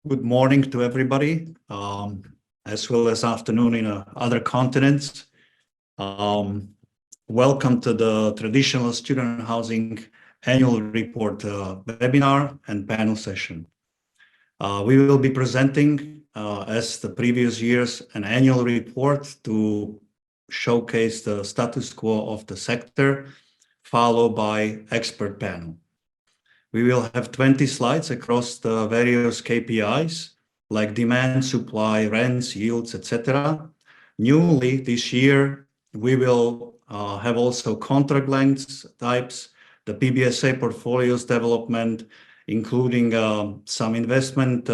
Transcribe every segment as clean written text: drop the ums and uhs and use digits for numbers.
Good morning to everybody, as well as afternoon in other continents. Welcome to the Traditional Student Housing Annual Report webinar and panel session. We will be presenting, as the previous years, an annual report to showcase the status quo of the sector, followed by expert panel. We will have 20 slides across the various KPIs like demand, supply, rents, yields, etc. Newly this year, we will have also contract lengths types, the PBSA portfolios development, including some investment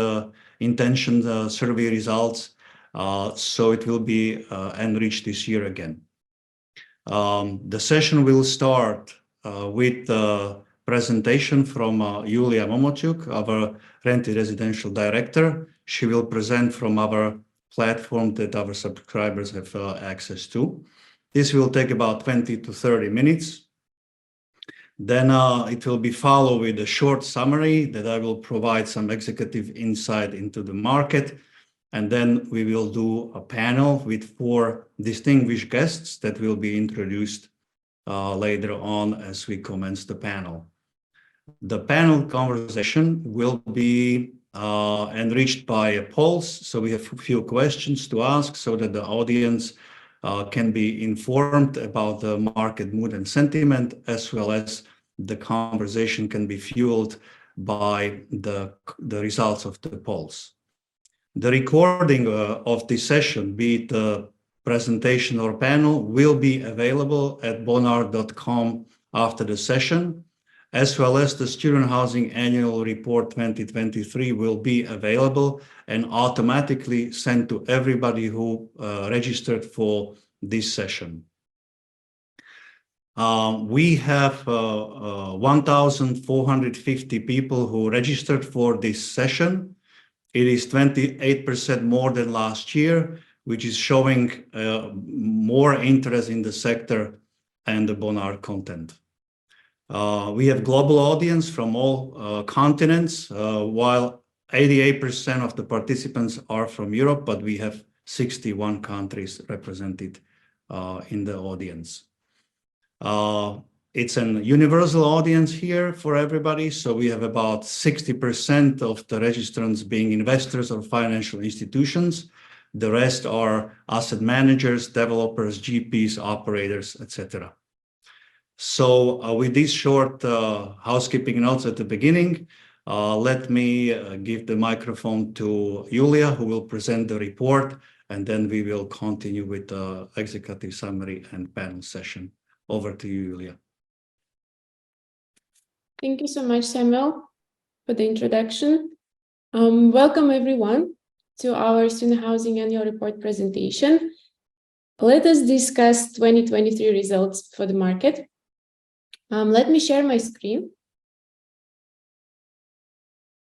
intention survey results. So it will be enriched this year again. The session will start with presentation from Julia Momochuk, our rented residential director. She will present from our platform that our subscribers have access to. This will take about 20 to 30 minutes. Then it will be followed with a short summary that I will provide some executive insight into the market. And then we will do a panel with 4 distinguished guests that will be introduced later on as we commence the panel. The panel conversation will be enriched by polls. So we have a few questions to ask so that the audience can be informed about the market mood and sentiment, as well as the conversation can be fueled by the results of the polls. The recording of this session, be it the presentation or panel, will be available at bonard.com after the session, as well as the Student Housing Annual Report 2023 will be available and automatically sent to everybody who registered for this session. We have 1,450 people who registered for this session. It is 28% more than last year, which is showing more interest in the sector and the BONARD content. We have global audience from all continents, while 88% of the participants are from Europe, but we have 61 countries represented in the audience. It's an universal audience here for everybody. So we have about 60% of the registrants being investors or financial institutions. The rest are asset managers, developers, GPs, operators, etc. So with these short housekeeping notes at the beginning, let me give the microphone to Julia, who will present the report, and then we will continue with the executive summary and panel session. Over to you, Julia. Thank you so much, Samuel, for the introduction. Welcome, everyone, to our Student Housing Annual Report presentation. Let us discuss 2023 results for the market. Let me share my screen.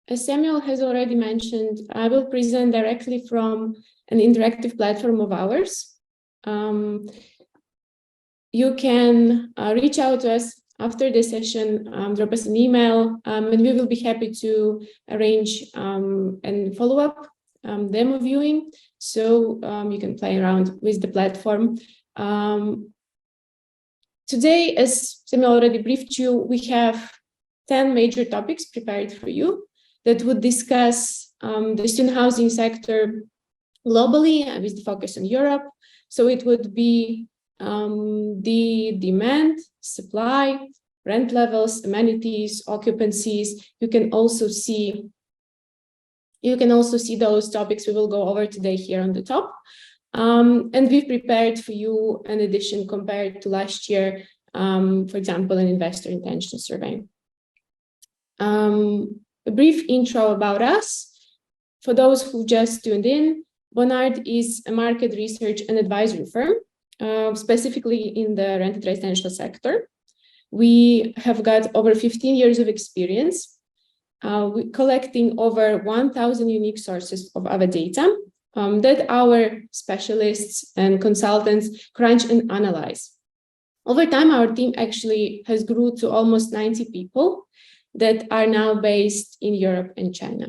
As Samuel has already mentioned, I will present directly from an interactive platform of ours. You can reach out to us after the session, drop us an email, and we will be happy to arrange and follow-up demo viewing, so you can play around with the platform. Today, as Samuel already briefed you, we have 10 major topics prepared for you that would discuss the student housing sector globally with the focus on Europe. So it would be the demand, supply, rent levels, amenities, occupancies. You can also see those topics we will go over today here on the top. And we've prepared for you an addition compared to last year, for example, an investor intention survey. A brief intro about us. For those who just tuned in, BONARD is a market research and advisory firm, specifically in the rented residential sector. We have got over 15 years of experience, collecting over 1,000 unique sources of our data that our specialists and consultants crunch and analyze. Over time, our team actually has grew to almost 90 people that are now based in Europe and China.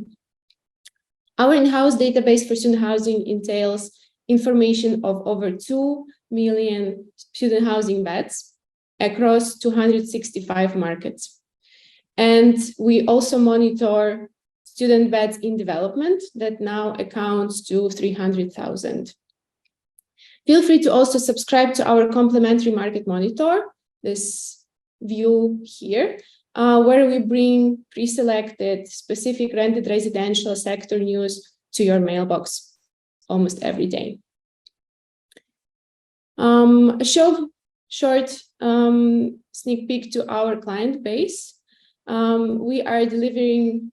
Our in-house database for student housing entails information of over 2 million student housing beds across 265 markets. And we also monitor student beds in development that now accounts to 300,000. Feel free to also subscribe to our complementary market monitor, this view here, where we bring pre-selected specific rented residential sector news to your mailbox almost every day. A short sneak peek to our client base. We are delivering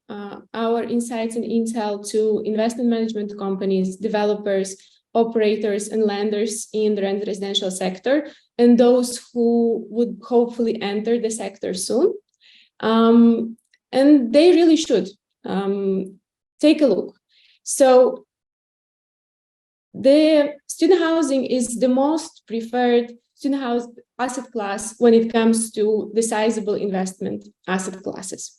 our insights and intel to investment management companies, developers, operators, and lenders in the rented residential sector, and those who would hopefully enter the sector soon. And they really should take a look. So the student housing is the most preferred student house asset class when it comes to the sizable investment asset classes.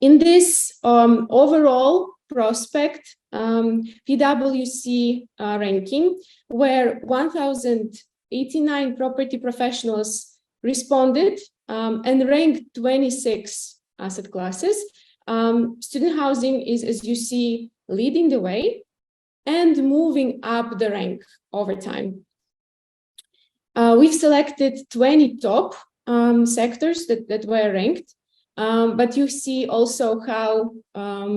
In this overall prospect PwC ranking, where 1,089 property professionals responded and ranked 26 asset classes, student housing is, as you see, leading the way and moving up the rank over time. We've selected 20 top sectors that were ranked, but you see also how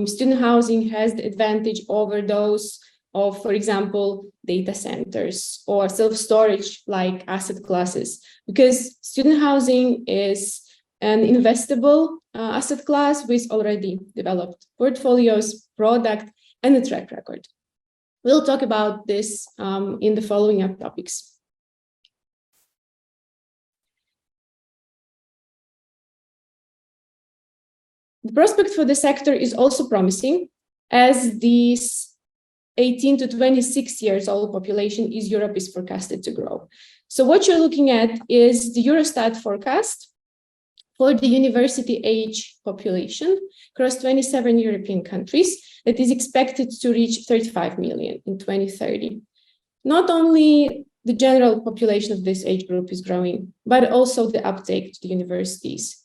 student housing has the advantage over those of, for example, data centers or self-storage like asset classes, because student housing is an investable asset class with already developed portfolios, product, and a track record. We'll talk about this in the following up topics. The prospect for the sector is also promising, as this 18 to 26 years old population in Europe is forecasted to grow. So what you're looking at is the Eurostat forecast for the university age population across 27 European countries that is expected to reach 35 million in 2030. Not only the general population of this age group is growing, but also the uptake to the universities.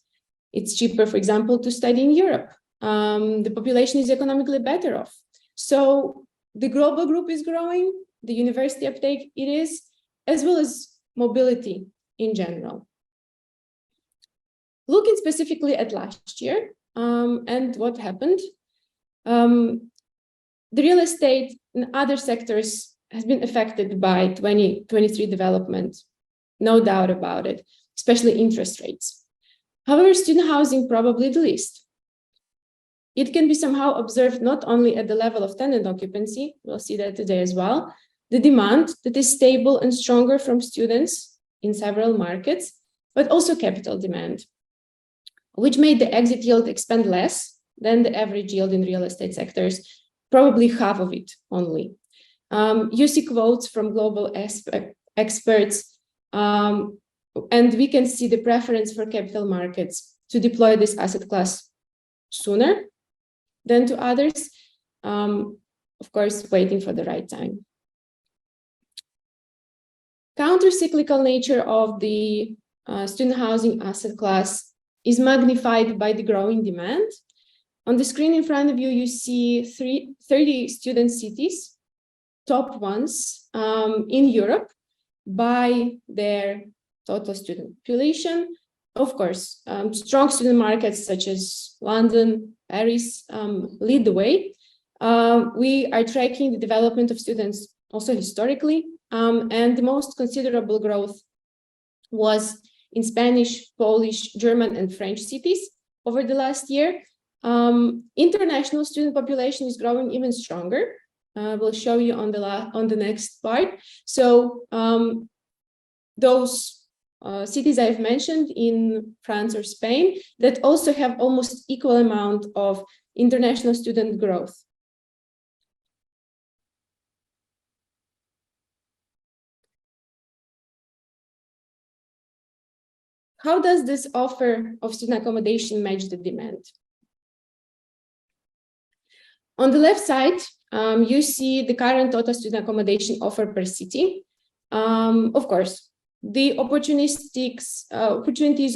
It's cheaper, for example, to study in Europe. The population is economically better off. So the global group is growing, the university uptake it is, as well as mobility in general. Looking specifically at last year and what happened, the real estate and other sectors has been affected by 2023 development, no doubt about it, especially interest rates. However, student housing probably the least. It can be somehow observed not only at the level of tenant occupancy, we'll see that today as well, the demand that is stable and stronger from students in several markets, but also capital demand, which made the exit yield expand less than the average yield in real estate sectors, probably half of it only. You see quotes from global experts, and we can see the preference for capital markets to deploy this asset class sooner than to others, of course, waiting for the right time. Counter-cyclical nature of the student housing asset class is magnified by the growing demand. On the screen in front of you, you see 30 student cities, top ones in Europe by their total student population. Of course, strong student markets such as London, Paris lead the way. We are tracking the development of students also historically, and the most considerable growth was in Spanish, Polish, German, and French cities over the last year. International student population is growing even stronger. We'll show you on the next part. So those cities I've mentioned in France or Spain that also have almost equal amount of international student growth. How does this offer of student accommodation match the demand? On the left side, you see the current total student accommodation offer per city. Of course, the opportunities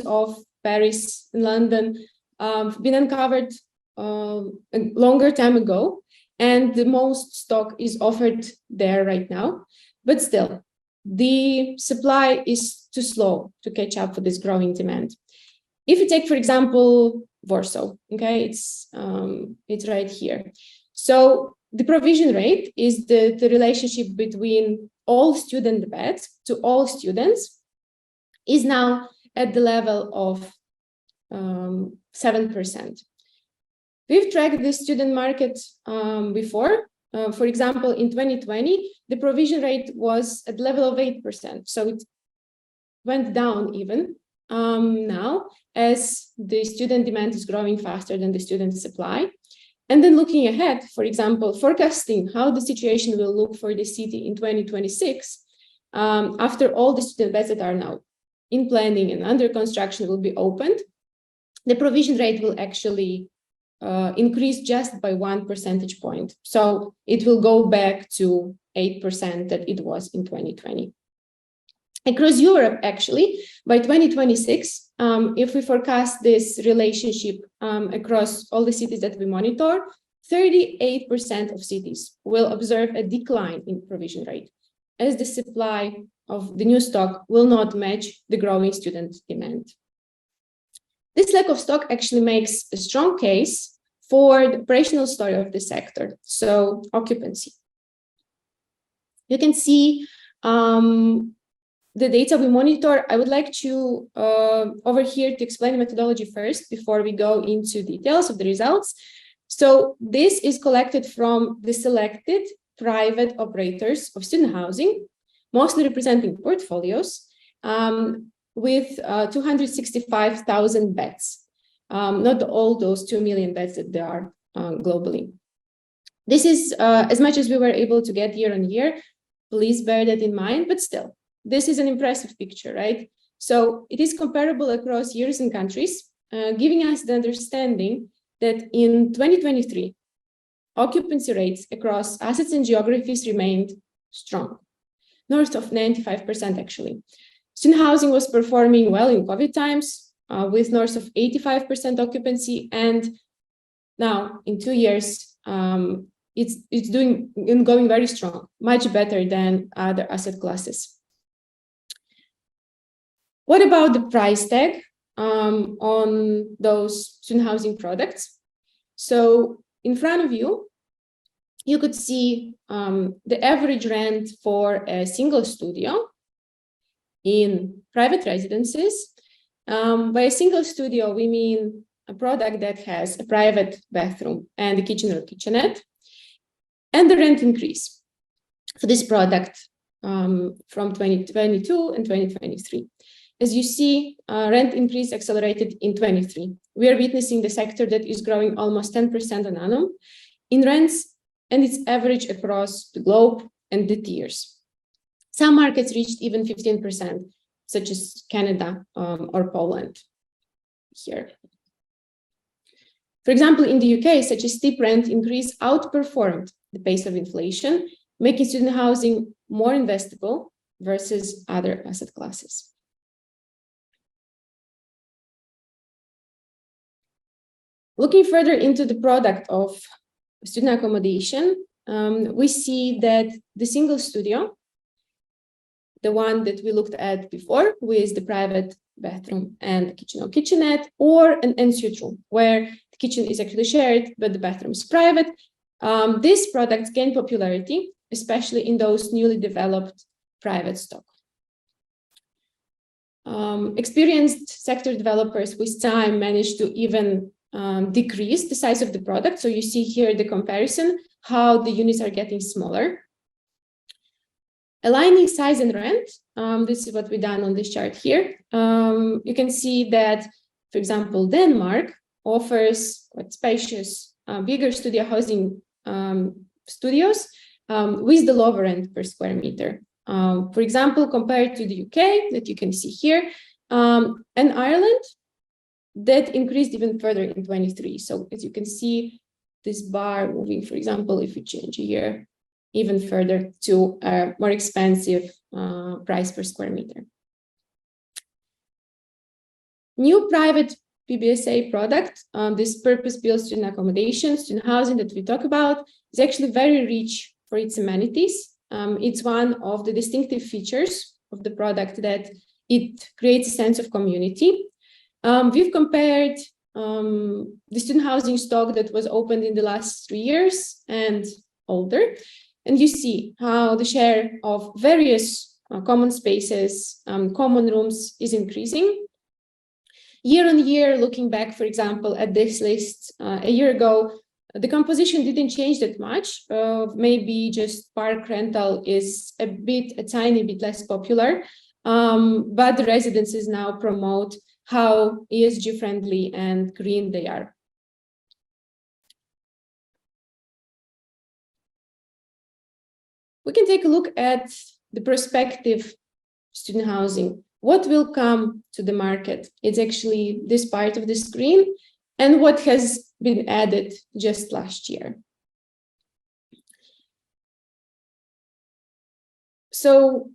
of Paris and London have been uncovered a longer time ago, and the most stock is offered there right now. But still, the supply is too slow to catch up for this growing demand. If you take, for example, Warsaw, okay, it's right here. So the provision rate is the relationship between all student beds to all students is now at the level of 7%. We've tracked the student market before. For example, in 2020, the provision rate was at the level of 8%. So it went down even now as the student demand is growing faster than the student supply. And then looking ahead, for example, forecasting how the situation will look for the city in 2026, after all the student beds that are now in planning and under construction will be opened, the provision rate will actually increase just by 1 percentage point. So it will go back to 8% that it was in 2020. Across Europe, actually, by 2026, if we forecast this relationship across all the cities that we monitor, 38% of cities will observe a decline in provision rate, as the supply of the new stock will not match the growing student demand. This lack of stock actually makes a strong case for the operational story of the sector, so occupancy. You can see the data we monitor. I would like to, over here, to explain the methodology first before we go into details of the results. So this is collected from the selected private operators of student housing, mostly representing portfolios, with 265,000 beds, not all those 2 million beds that there are globally. This is as much as we were able to get year on year. Please bear that in mind, but still, this is an impressive picture, right? So it is comparable across years and countries, giving us the understanding that in 2023, occupancy rates across assets and geographies remained strong, north of 95% actually. Student housing was performing well in COVID times, with north of 85% occupancy, and now in 2 years, it's doing and going very strong, much better than other asset classes. What about the price tag on those student housing products? So in front of you, you could see the average rent for a single studio in private residences. By a single studio, we mean a product that has a private bathroom and a kitchen or kitchenette, and the rent increase for this product from 2022 and 2023. As you see, rent increase accelerated in 23. We are witnessing the sector that is growing almost 10% an annum in rents, and it's average across the globe and the tiers. Some markets reached even 15%, such as Canada or Poland here. For example, in the UK, such a steep rent increase outperformed the pace of inflation, making student housing more investable versus other asset classes. Looking further into the product of student accommodation, we see that the single studio, the one that we looked at before with the private bathroom and kitchen or kitchenette, or an ensuite room where the kitchen is actually shared, but the bathroom is private. These products gain popularity, especially in those newly developed private stock. Experienced sector developers with time managed to even decrease the size of the product. So you see here the comparison, how the units are getting smaller. Aligning size and rent, this is what we've done on this chart here. You can see that, for example, Denmark offers quite spacious, bigger studio housing studios with the lower rent per square meter. For example, compared to the UK that you can see here, and Ireland, that increased even further in 23. So as you can see, this bar moving, for example, if we change here even further to a more expensive price per square meter. New private PBSA product, this purpose-built student accommodation, student housing that we talk about, is actually very rich for its amenities. It's one of the distinctive features of the product that it creates a sense of community. We've compared the student housing stock that was opened in the last 3 years and older, and you see how the share of various common spaces, common rooms is increasing. Year on year, looking back, for example, at this list a year ago, the composition didn't change that much. Maybe just park rental is a tiny bit less popular, but the residences now promote how ESG friendly and green they are. We can take a look at the prospective student housing. What will come to the market? It's actually this part of the screen and what has been added just last year. So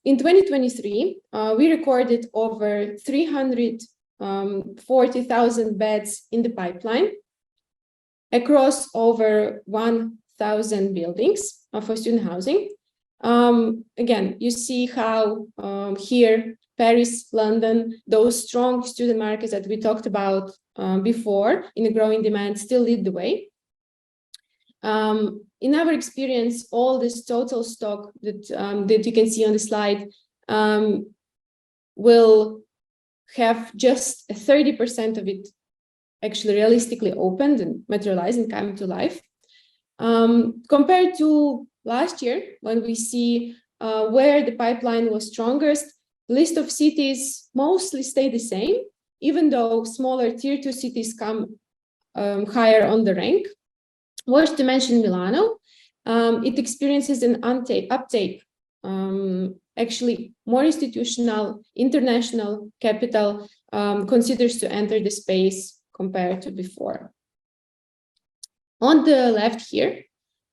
in 2023, we recorded over 340,000 beds in the pipeline across over 1,000 buildings for student housing. Again, you see how here, Paris, London, those strong student markets that we talked about before in a growing demand still lead the way. In our experience, all this total stock that you can see on the slide will have just 30% of it actually realistically opened and materialized and come to life. Compared to last year, when we see where the pipeline was strongest, the list of cities mostly stay the same, even though smaller tier 2 cities come higher on the rank. Worth to mention Milano. It experiences an uptake, actually more institutional, international capital considers to enter the space compared to before. On the left here,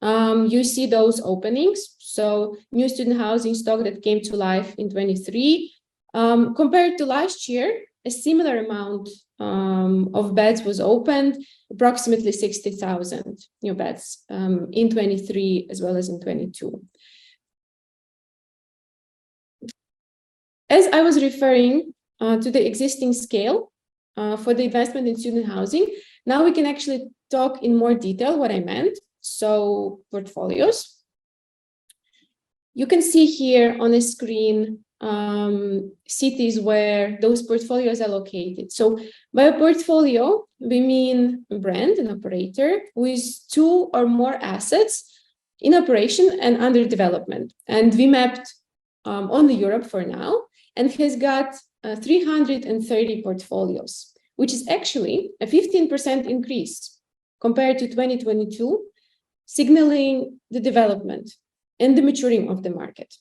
you see those openings. So new student housing stock that came to life in 23. Compared to last year, a similar amount of beds was opened, approximately 60,000 new beds in 23 as well as in 22. As I was referring to the existing scale for the investment in student housing, now we can actually talk in more detail what I meant. So portfolios. You can see here on the screen cities where those portfolios are located. So by a portfolio, we mean a brand, an operator, with 2 or more assets in operation and under development. And we mapped only Europe for now and has got 330 portfolios, which is actually a 15% increase compared to 2022, signaling the development and the maturing of the market.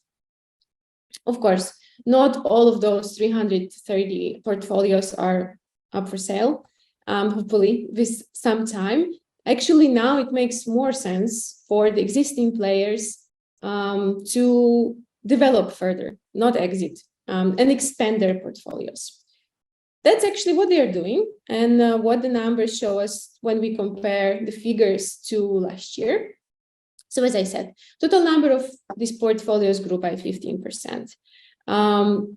Of course, not all of those 330 portfolios are up for sale, hopefully with some time. Actually, now it makes more sense for the existing players to develop further, not exit, and expand their portfolios. That's actually what they are doing and what the numbers show us when we compare the figures to last year. So as I said, total number of these portfolios grew by 15%.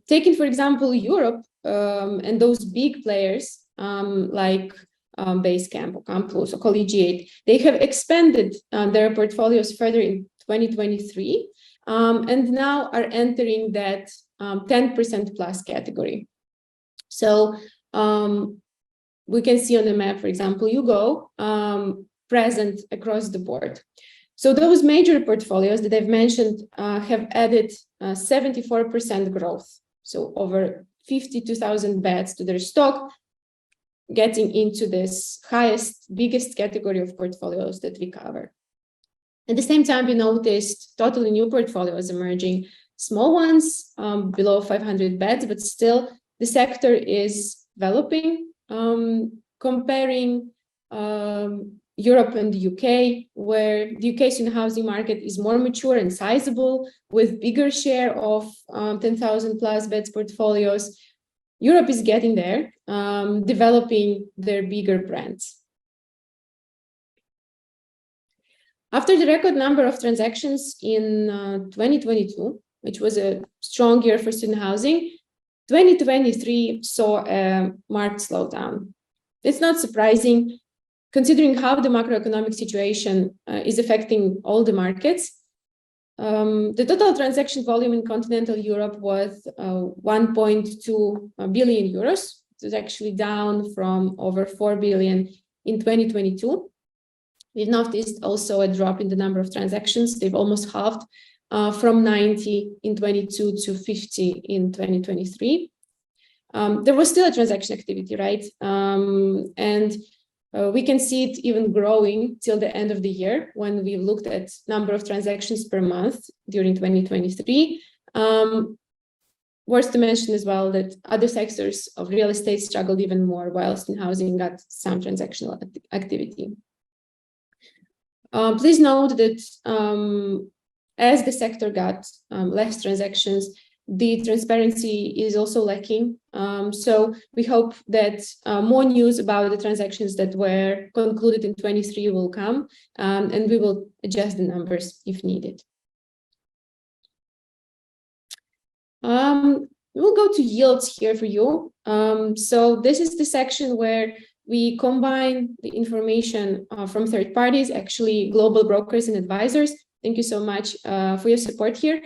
Taking, for example, Europe and those big players like Basecamp or Campus or Collegiate, they have expanded their portfolios further in 2023 and now are entering that 10% plus category. So we can see on the map, for example, Yugo present across the board. So those major portfolios that I've mentioned have added 74% growth. So over 52,000 beds to their stock, getting into this highest, biggest category of portfolios that we cover. At the same time, we noticed totally new portfolios emerging, small ones below 500 beds, but still the sector is developing, comparing Europe and the UK, where the UK student housing market is more mature and sizable, with bigger share of 10,000 plus beds portfolios. Europe is getting there, developing their bigger brands. After the record number of transactions in 2022, which was a strong year for student housing, 2023 saw a marked slowdown. It's not surprising, considering how the macroeconomic situation is affecting all the markets. The total transaction volume in continental Europe was 1.2 billion euros. It was actually down from over 4 billion in 2022. We've noticed also a drop in the number of transactions. They've almost halved from 90 in 22 to 50 in 2023. There was still a transaction activity, right? We can see it even growing till the end of the year when we looked at number of transactions per month during 2023. Worth to mention as well that other sectors of real estate struggled even more, whilst in housing got some transactional activity. Please note that as the sector got less transactions, the transparency is also lacking. So we hope that more news about the transactions that were concluded in 23 will come, and we will adjust the numbers if needed. We'll go to yields here for you. So this is the section where we combine the information from third parties, actually global brokers and advisors. Thank you so much for your support here.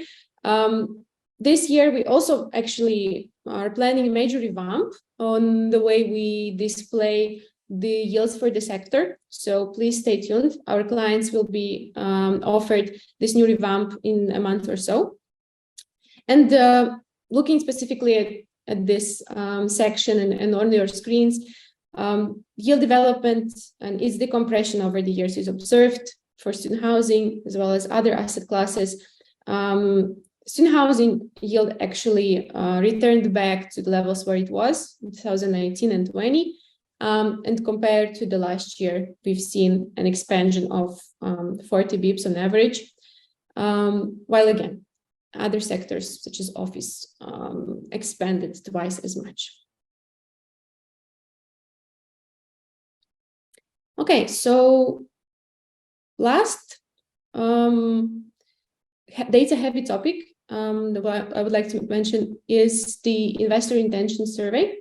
This year, we also actually are planning a major revamp on the way we display the yields for the sector. So please stay tuned. Our clients will be offered this new revamp in a month or so. And looking specifically at this section and on your screens, yield development and its decompression over the years is observed for student housing as well as other asset classes. Student housing yield actually returned back to the levels where it was in 2019 and 20. And compared to the last year, we've seen an expansion of 40 bips on average. While again, other sectors such as office expanded twice as much. Okay, so last data heavy topic that I would like to mention is the investor intention survey.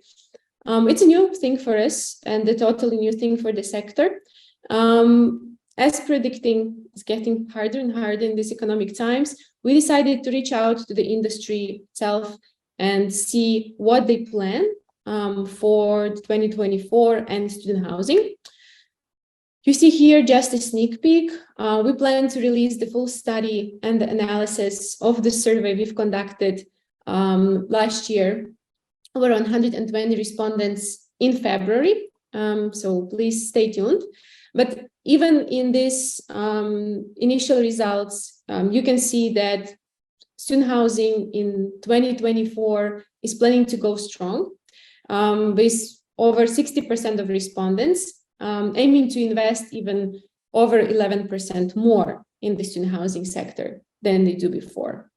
It's a new thing for us and a totally new thing for the sector. As predicting is getting harder and harder in these economic times, we decided to reach out to the industry itself and see what they plan for 2024 and student housing. You see here just a sneak peek. We plan to release the full study and the analysis of the survey we've conducted last year. Over 120 respondents in February, so please stay tuned. But even in these initial results, you can see that student housing in 2024 is planning to go strong, with over 60% of respondents aiming to invest even over 11% more in the student housing sector than they do before.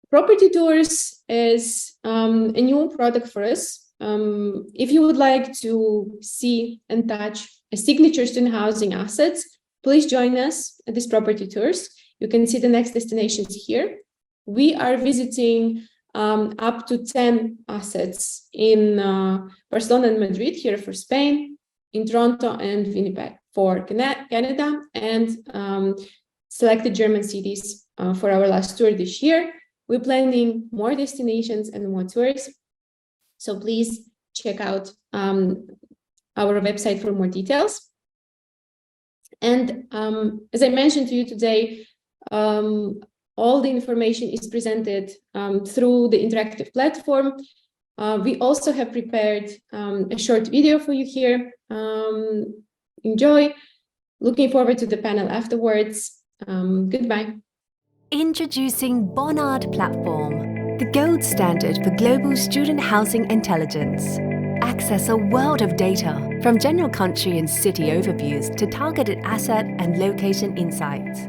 Property tours is a new product for us. If you would like to see and touch a signature student housing assets, please join us at these property tours. You can see the next destinations here. We are visiting up to 10 assets in Barcelona and Madrid here for Spain, in Toronto and Winnipeg for Canada, and selected German cities for our last tour this year. We're planning more destinations and more tours, so please check out our website for more details. And as I mentioned to you today, all the information is presented through the interactive platform. We also have prepared a short video for you here. Enjoy. Looking forward to the panel afterwards. Goodbye. Introducing BONARD platform. the gold standard for global student housing intelligence. Access a world of data, from general country and city overviews to targeted asset and location insights.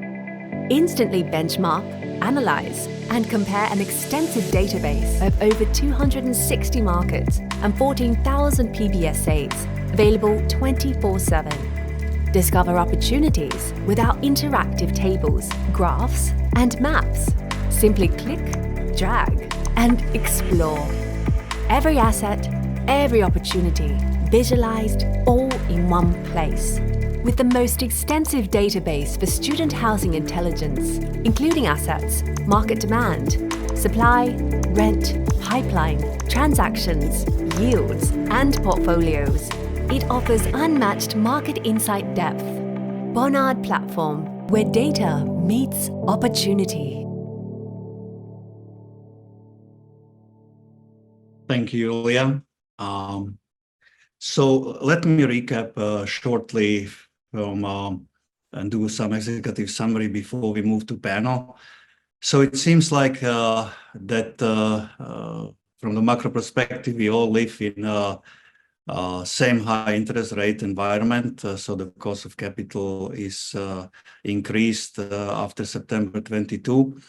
Instantly benchmark, analyze, and compare an extensive database of over 260 markets and 14,000 PBSAs, available 24/7. Discover opportunities with our interactive tables, graphs, and maps. Simply click, drag, and explore. Every asset, every opportunity, visualized all in one place. With the most extensive database for student housing intelligence, including assets, market demand, supply, rent, pipeline, transactions, yields, and portfolios, it offers unmatched market insight depth. BONARD platform, where data meets opportunity. Thank you, Julia. So let me recap shortly from and do some executive summary before we move to panel. So it seems like that from the macro perspective, we all live in same high interest rate environment. So the cost of capital is increased after September 22.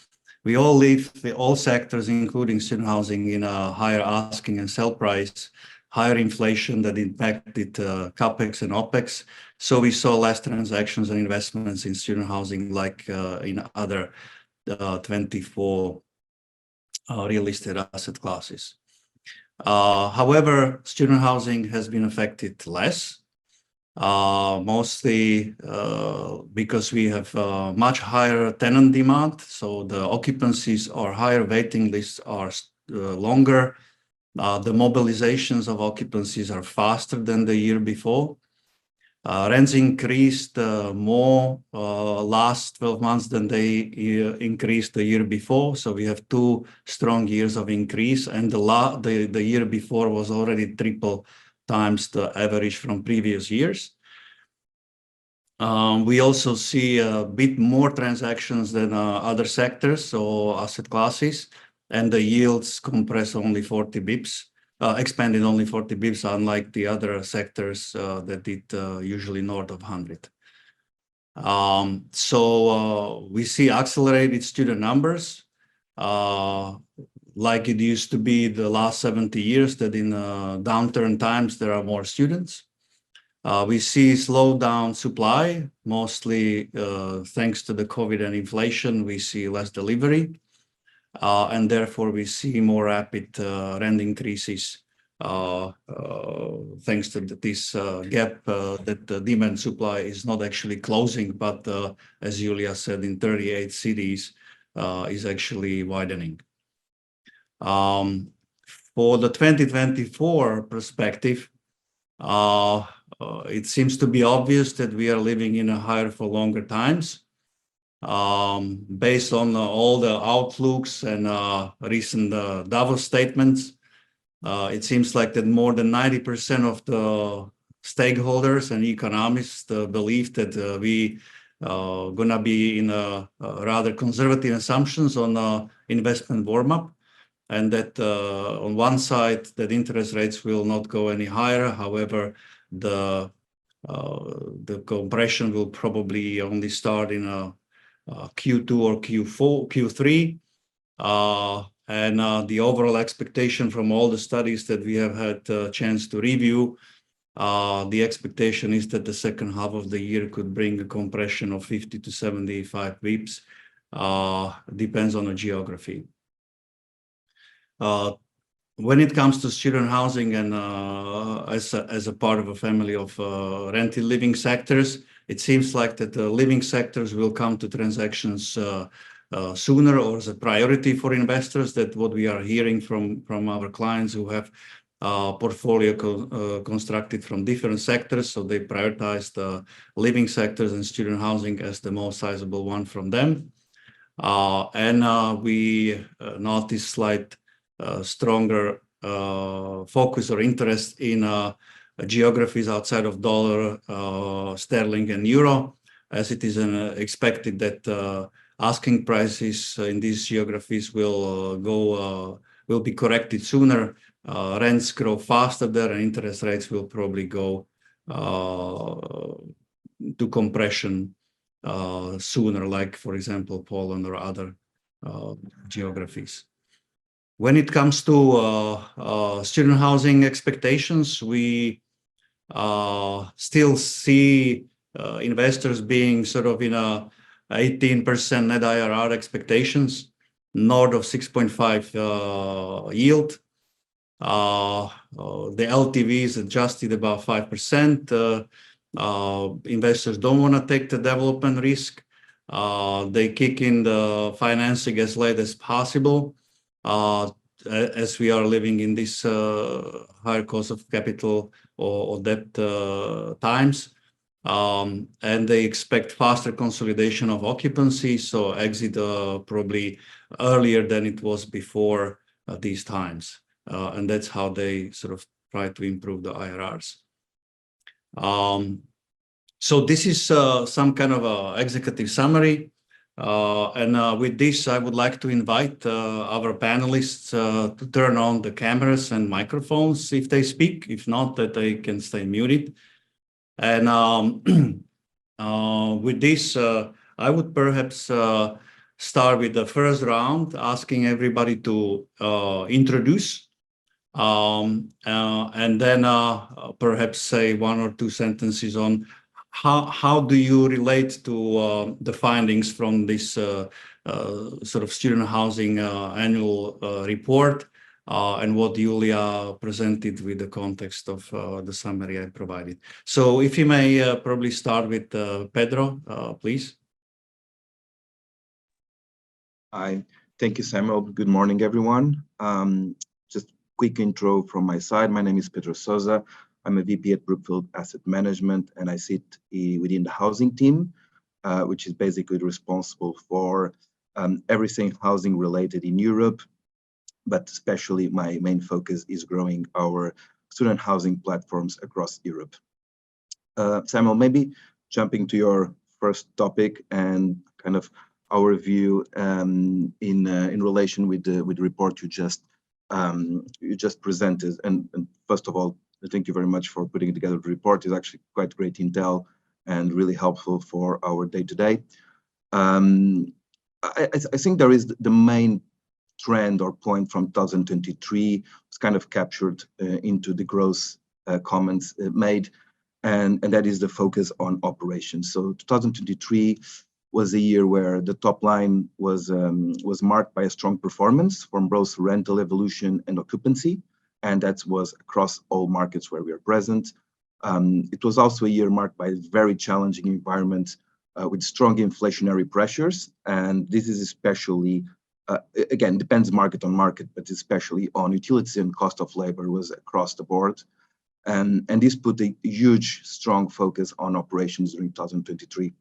We all live, all sectors, including student housing, in a higher asking and sell price, higher inflation that impacted CapEx and OpEx. So we saw less transactions and investments in student housing like in other 24 real estate asset classes. However, student housing has been affected less, mostly because we have much higher tenant demand. So the occupancies or higher waiting lists are longer. The mobilizations of occupancies are faster than the year before. Rents increased more last 12 months than they increased the year before. So we have 2 strong years of increase, and the year before was already triple times the average from previous years. We also see a bit more transactions than other sectors, so asset classes, and the yields compress only 40 bips. Expanded only 40 bips, unlike the other sectors that did usually north of 100. So we see accelerated student numbers, like it used to be the last 70 years, that in downturn times there are more students. We see slowdown supply, mostly thanks to the COVID and inflation. We see less delivery. And therefore, we see more rapid rent increases thanks to this gap that the demand supply is not actually closing, but as Julia said, in 38 cities is actually widening. For the 2024 perspective, it seems to be obvious that we are living in a higher for longer times. Based on all the outlooks and recent Davos statements, it seems like that more than 90% of the stakeholders and economists believe that we gonna be in a rather conservative assumptions on investment warm-up, and that on one side that interest rates will not go any higher. However, the compression will probably only start in a Q2 or Q3, and the overall expectation from all the studies that we have had a chance to review, the expectation is that the second half of the year could bring a compression of 50 to 75 bips, depends on the geography. When it comes to student housing and as a part of a family of rented living sectors, it seems like that the living sectors will come to transactions sooner, or as a priority for investors. That what we are hearing from our clients who have portfolio constructed from different sectors. So they prioritize the living sectors and student housing as the most sizable one from them. And we notice slight stronger focus or interest in geographies outside of dollar, sterling, and euro, as it is expected that asking prices in these geographies will be corrected sooner. Rents grow faster there, and interest rates will probably go to compression sooner, like, for example, Poland or other geographies. When it comes to student housing expectations, we still see investors being sort of in a 18% net IRR expectations, north of 6.5 yield. The LTV is adjusted about 5%. Investors don't want to take the development risk. They kick in the financing as late as possible, as we are living in this higher cost of capital or debt times. And they expect faster consolidation of occupancy, so exit probably earlier than it was before these times. And that's how they sort of try to improve the IRRs. So this is some kind of executive summary. And with this, I would like to invite our panelists to turn on the cameras and microphones if they speak. If not, that they can stay muted. And with this, I would perhaps start with the first round, asking everybody to introduce, and then perhaps say one or two sentences on how do you relate to the findings from this sort of student housing annual report, and what Julia presented with the context of the summary I provided. So if you may probably start with Pedro, please. Hi, thank you, Samuel. Good morning, everyone. Just quick intro from my side. My name is Pedro Sousa. I'm a VP at Brookfield Asset Management, and I sit within the housing team, which is basically responsible for everything housing related in Europe. But especially my main focus is growing our student housing platforms across Europe. Samuel, maybe jumping to your first topic and kind of our view in relation with the report you just presented. And first of all, thank you very much for putting together the report. It's actually quite great intel and really helpful for our day-to-day. I think there is the main trend or point from 2023 was kind of captured into the growth comments made, and that is the focus on operations. So 2023 was a year where the top line was marked by a strong performance from both rental evolution and occupancy, and that was across all markets where we are present. It was also a year marked by a very challenging environment with strong inflationary pressures, and this is especially again, depends market on market, but especially on utilities and cost of labor was across the board. And this put a huge, strong focus on operations during 2023,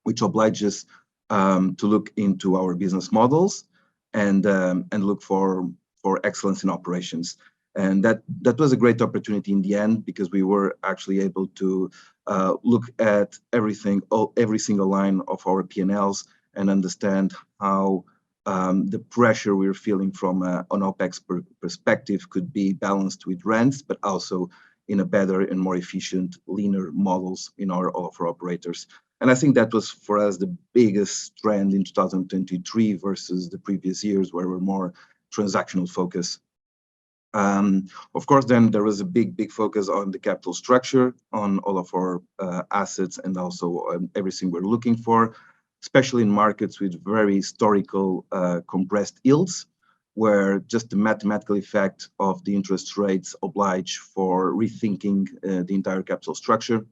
which obliges to look into our business models and look for excellence in operations. And that was a great opportunity in the end, because we were actually able to look at every single line of our P&Ls and understand how the pressure we're feeling from an OPEX perspective could be balanced with rents, but also in a better and more efficient, leaner models in all of our operators. And I think that was for us the biggest trend in 2023 versus the previous years, where we're more transactional focus. Of course, then there was a big focus on the capital structure, on all of our assets, and also on everything we're looking for, especially in markets with very historical compressed yields, where just the mathematical effect of the interest rates oblige for rethinking the entire capital structure.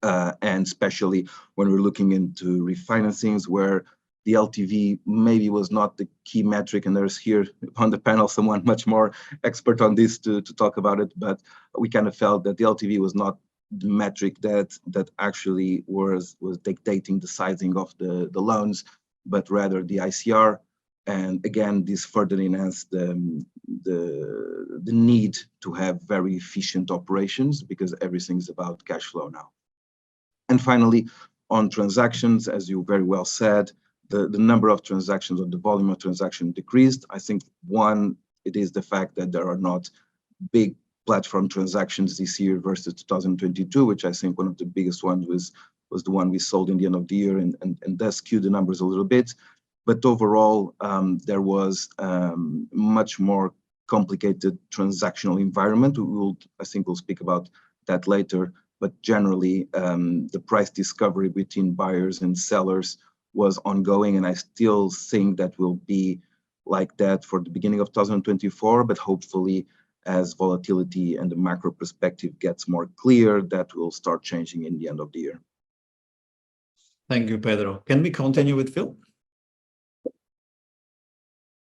And especially when we're looking into refinancings, where the LTV maybe was not the key metric, and there's here on the panel someone much more expert on this to talk about it, but we kind of felt that the LTV was not the metric that actually was dictating the sizing of the loans, but rather the ICR. And again, this further enhanced the need to have very efficient operations, because everything's about cash flow now. And finally, on transactions, as you very well said, the number of transactions or the volume of transactions decreased. I think one, it is the fact that there are not big platform transactions this year versus 2022, which I think one of the biggest ones was the one we sold in the end of the year, and that skewed the numbers a little bit. But overall, there was much more complicated transactional environment. I think we'll speak about that later. But generally, the price discovery between buyers and sellers was ongoing, and I still think that will be like that for the beginning of 2024. But hopefully, as volatility and the macro perspective gets more clear, that will start changing in the end of the year. Thank you, Pedro. Can we continue with Phil? Of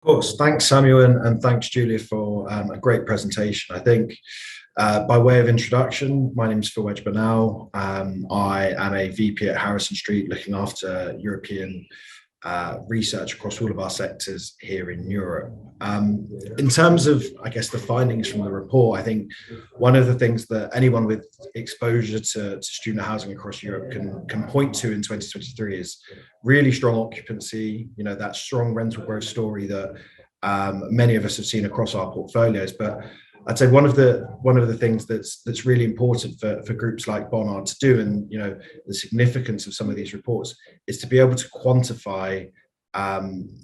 course. Thanks, Samuel, and thanks, Julia, for a great presentation. I think by way of introduction, my name is Wedge Bernal. I am a VP at Harrison Street, looking after European research across all of our sectors here in Europe. In terms of, I guess, the findings from the report, I think one of the things that anyone with exposure to student housing across Europe can point to in 2023 is really strong occupancy, you know, that strong rental growth story that many of us have seen across our portfolios. But I'd say one of the things that's really important for groups like BONARD to do, and you know the significance of some of these reports, is to be able to quantify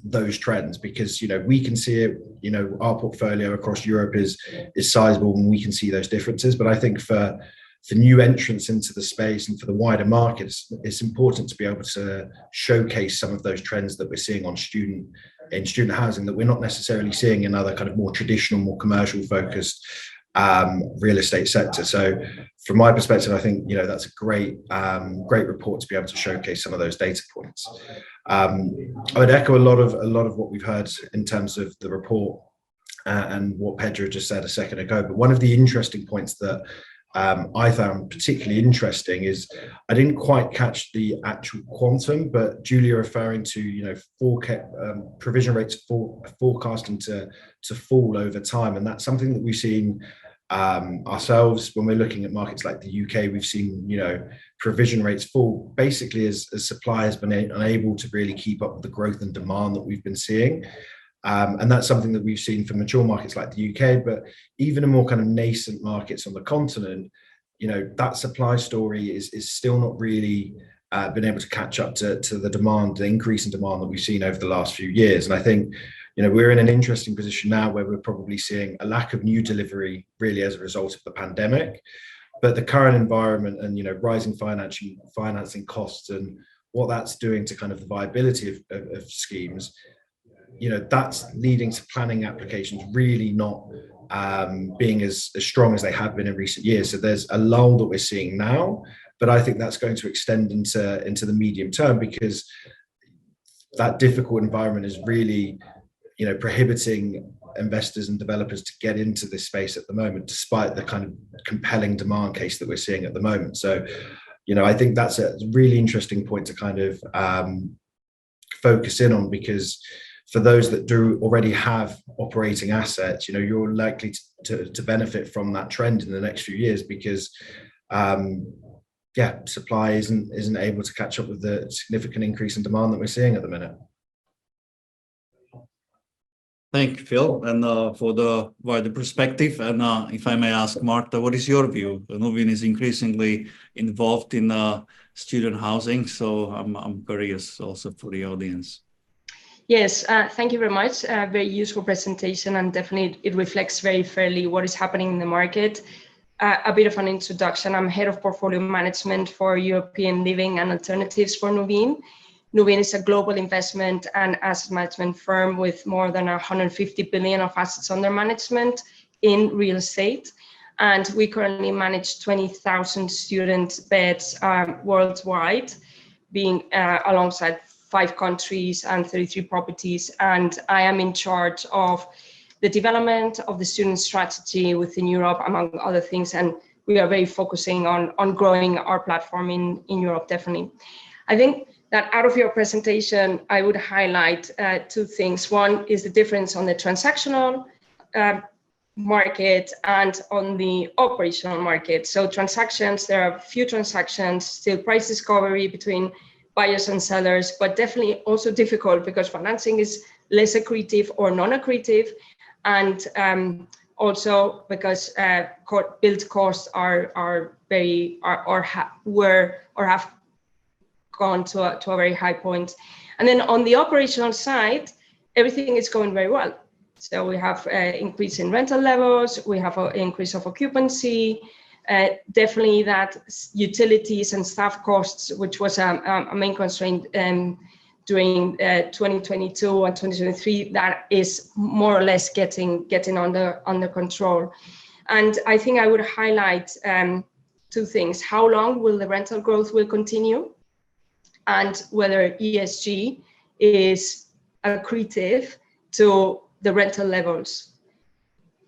those trends, because you know we can see it. You know, our portfolio across Europe is sizable, and we can see those differences. But I think for new entrants into the space and for the wider markets, it's important to be able to showcase some of those trends that we're seeing in student housing that we're not necessarily seeing in other kind of more traditional, more commercial focused real estate sector. So from my perspective, I think, you know, that's a great report to be able to showcase some of those data points. I would echo a lot of what we've heard in terms of the report and what Pedro just said a second ago. But one of the interesting points that I found particularly interesting is I didn't quite catch the actual quantum, but Julia referring to, you know, provision rates forecasting to fall over time, and that's something that we've seen ourselves when we're looking at markets like the UK. We've seen, you know, provision rates fall basically as supply has been unable to really keep up with the growth and demand that we've been seeing. And that's something that we've seen for mature markets like the UK, but even in more kind of nascent markets on the continent, you know, that supply story is still not really been able to catch up to the demand, the increase in demand that we've seen over the last few years. And I think, you know, we're in an interesting position now where we're probably seeing a lack of new delivery really as a result of the pandemic, but the current environment and, you know, rising financing costs and what that's doing to kind of the viability of schemes, you know, that's leading to planning applications really not being as strong as they have been in recent years. So there's a lull that we're seeing now, but I think that's going to extend into the medium term, because that difficult environment is really, you know, prohibiting investors and developers to get into this space at the moment, despite the kind of compelling demand case that we're seeing at the moment. So, you know, I think that's a really interesting point to kind of focus in on, because for those that do already have operating assets, you know, you're likely to benefit from that trend in the next few years, because supply isn't able to catch up with the significant increase in demand that we're seeing at the minute. Thank you, Phil, and for the wider perspective. And if I may ask, Marta, what is your view? Nuveen is increasingly involved in student housing, so I'm curious also for the audience. Yes, thank you very much. Very useful presentation, and definitely it reflects very fairly what is happening in the market. A bit of an introduction. I'm head of portfolio management for European living and alternatives for Nuveen. Nuveen is a global investment and asset management firm with more than 150 billion of assets under management in real estate. And we currently manage 20,000 student beds worldwide, being alongside 5 countries and 33 properties. And I am in charge of the development of the student strategy within Europe, among other things. And we are very focusing on growing our platform in Europe, definitely. I think that out of your presentation, I would highlight 2 things. One is the difference on the transactional market and on the operational market. So transactions, there are few transactions, still price discovery between buyers and sellers, but definitely also difficult because financing is less accretive or non-accretive, and also because build costs are very have gone to a very high point. And then on the operational side, everything is going very well. So we have an increase in rental levels, we have an increase of occupancy, definitely that utilities and staff costs, which was a main constraint during 2022 and 2023, that is more or less getting under control. And I think I would highlight two things: how long will the rental growth will continue, and whether ESG is accretive to the rental levels.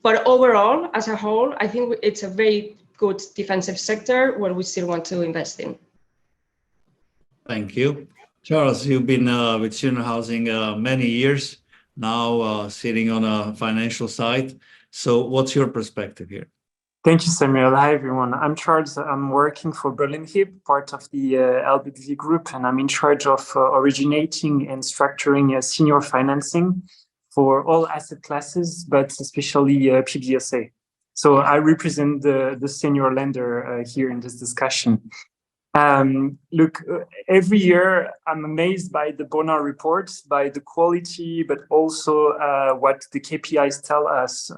But overall, as a whole, I think it's a very good defensive sector where we still want to invest in. Thank you. Charles, you've been with student housing many years now, sitting on a financial side. So what's your perspective here? Thank you, Samuel. Hi, everyone. I'm Charles. I'm working for Berlin HIB, part of the LBBV group, and I'm in charge of originating and structuring senior financing for all asset classes, but especially PBSA. So I represent the senior lender here in this discussion. Look, every year I'm amazed by the BONARD reports, by the quality, but also what the KPIs tell us.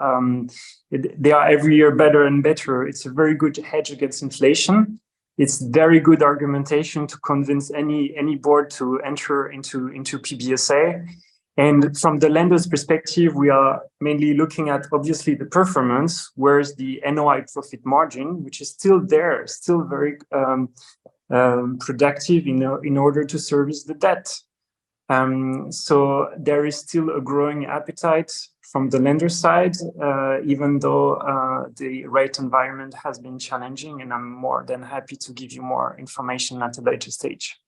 They are every year better and better. It's a very good hedge against inflation. It's very good argumentation to convince any board to enter into PBSA. And from the lender's perspective, we are mainly looking at obviously the performance, whereas the NOI profit margin, which is still there, still very productive in order to service the debt. So there is still a growing appetite from the lender side, even though the rate environment has been challenging, and I'm more than happy to give you more information at a later stage.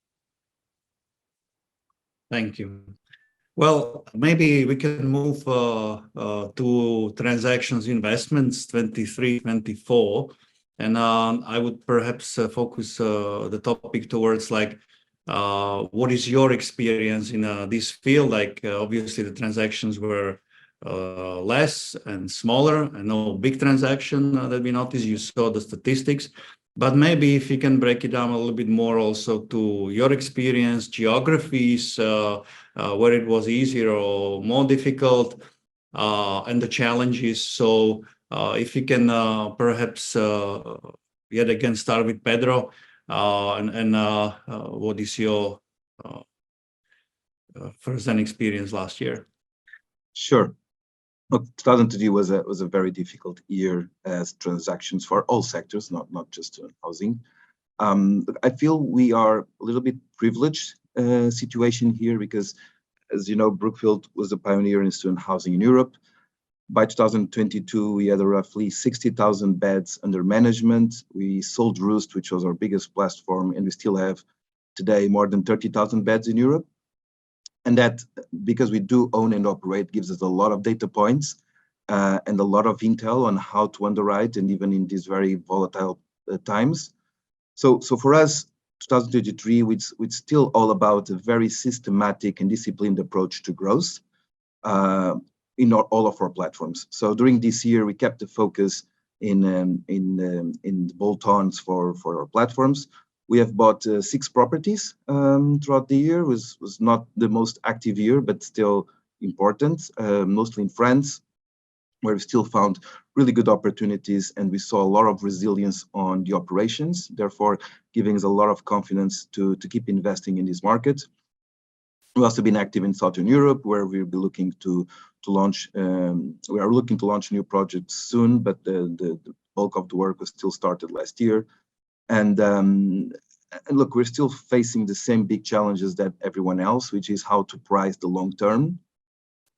Thank you. Well, maybe we can move to transactions investments 23-24. And I would perhaps focus the topic towards like, what is your experience in this field? Like, obviously the transactions were less and smaller, and no big transaction that we noticed. You saw the statistics, but maybe if you can break it down a little bit more also to your experience, geographies, where it was easier or more difficult, and the challenges. So if you can perhaps yet again start with Pedro, and what is your first-hand experience last year? Sure. Look, 2020 was a very difficult year as transactions for all sectors, not just housing. I feel we are a little bit privileged situation here because, as you know, Brookfield was a pioneer in student housing in Europe. By 2022, we had roughly 60,000 beds under management. We sold Roost, which was our biggest platform, and we still have today more than 30,000 beds in Europe. And that, because we do own and operate, gives us a lot of data points and a lot of intel on how to underwrite, and even in these very volatile times. So for us, 2023, it's still all about a very systematic and disciplined approach to growth in all of our platforms. So during this year, we kept the focus in bolt-ons for our platforms. We have bought 6 properties throughout the year. Was not the most active year, but still important, mostly in France, where we still found really good opportunities, and we saw a lot of resilience on the operations, therefore giving us a lot of confidence to keep investing in this market. We've also been active in Southern Europe, where we'll be looking to launch. We are looking to launch new projects soon, but the bulk of the work was still started last year. And look, we're still facing the same big challenges that everyone else, which is how to price the long term.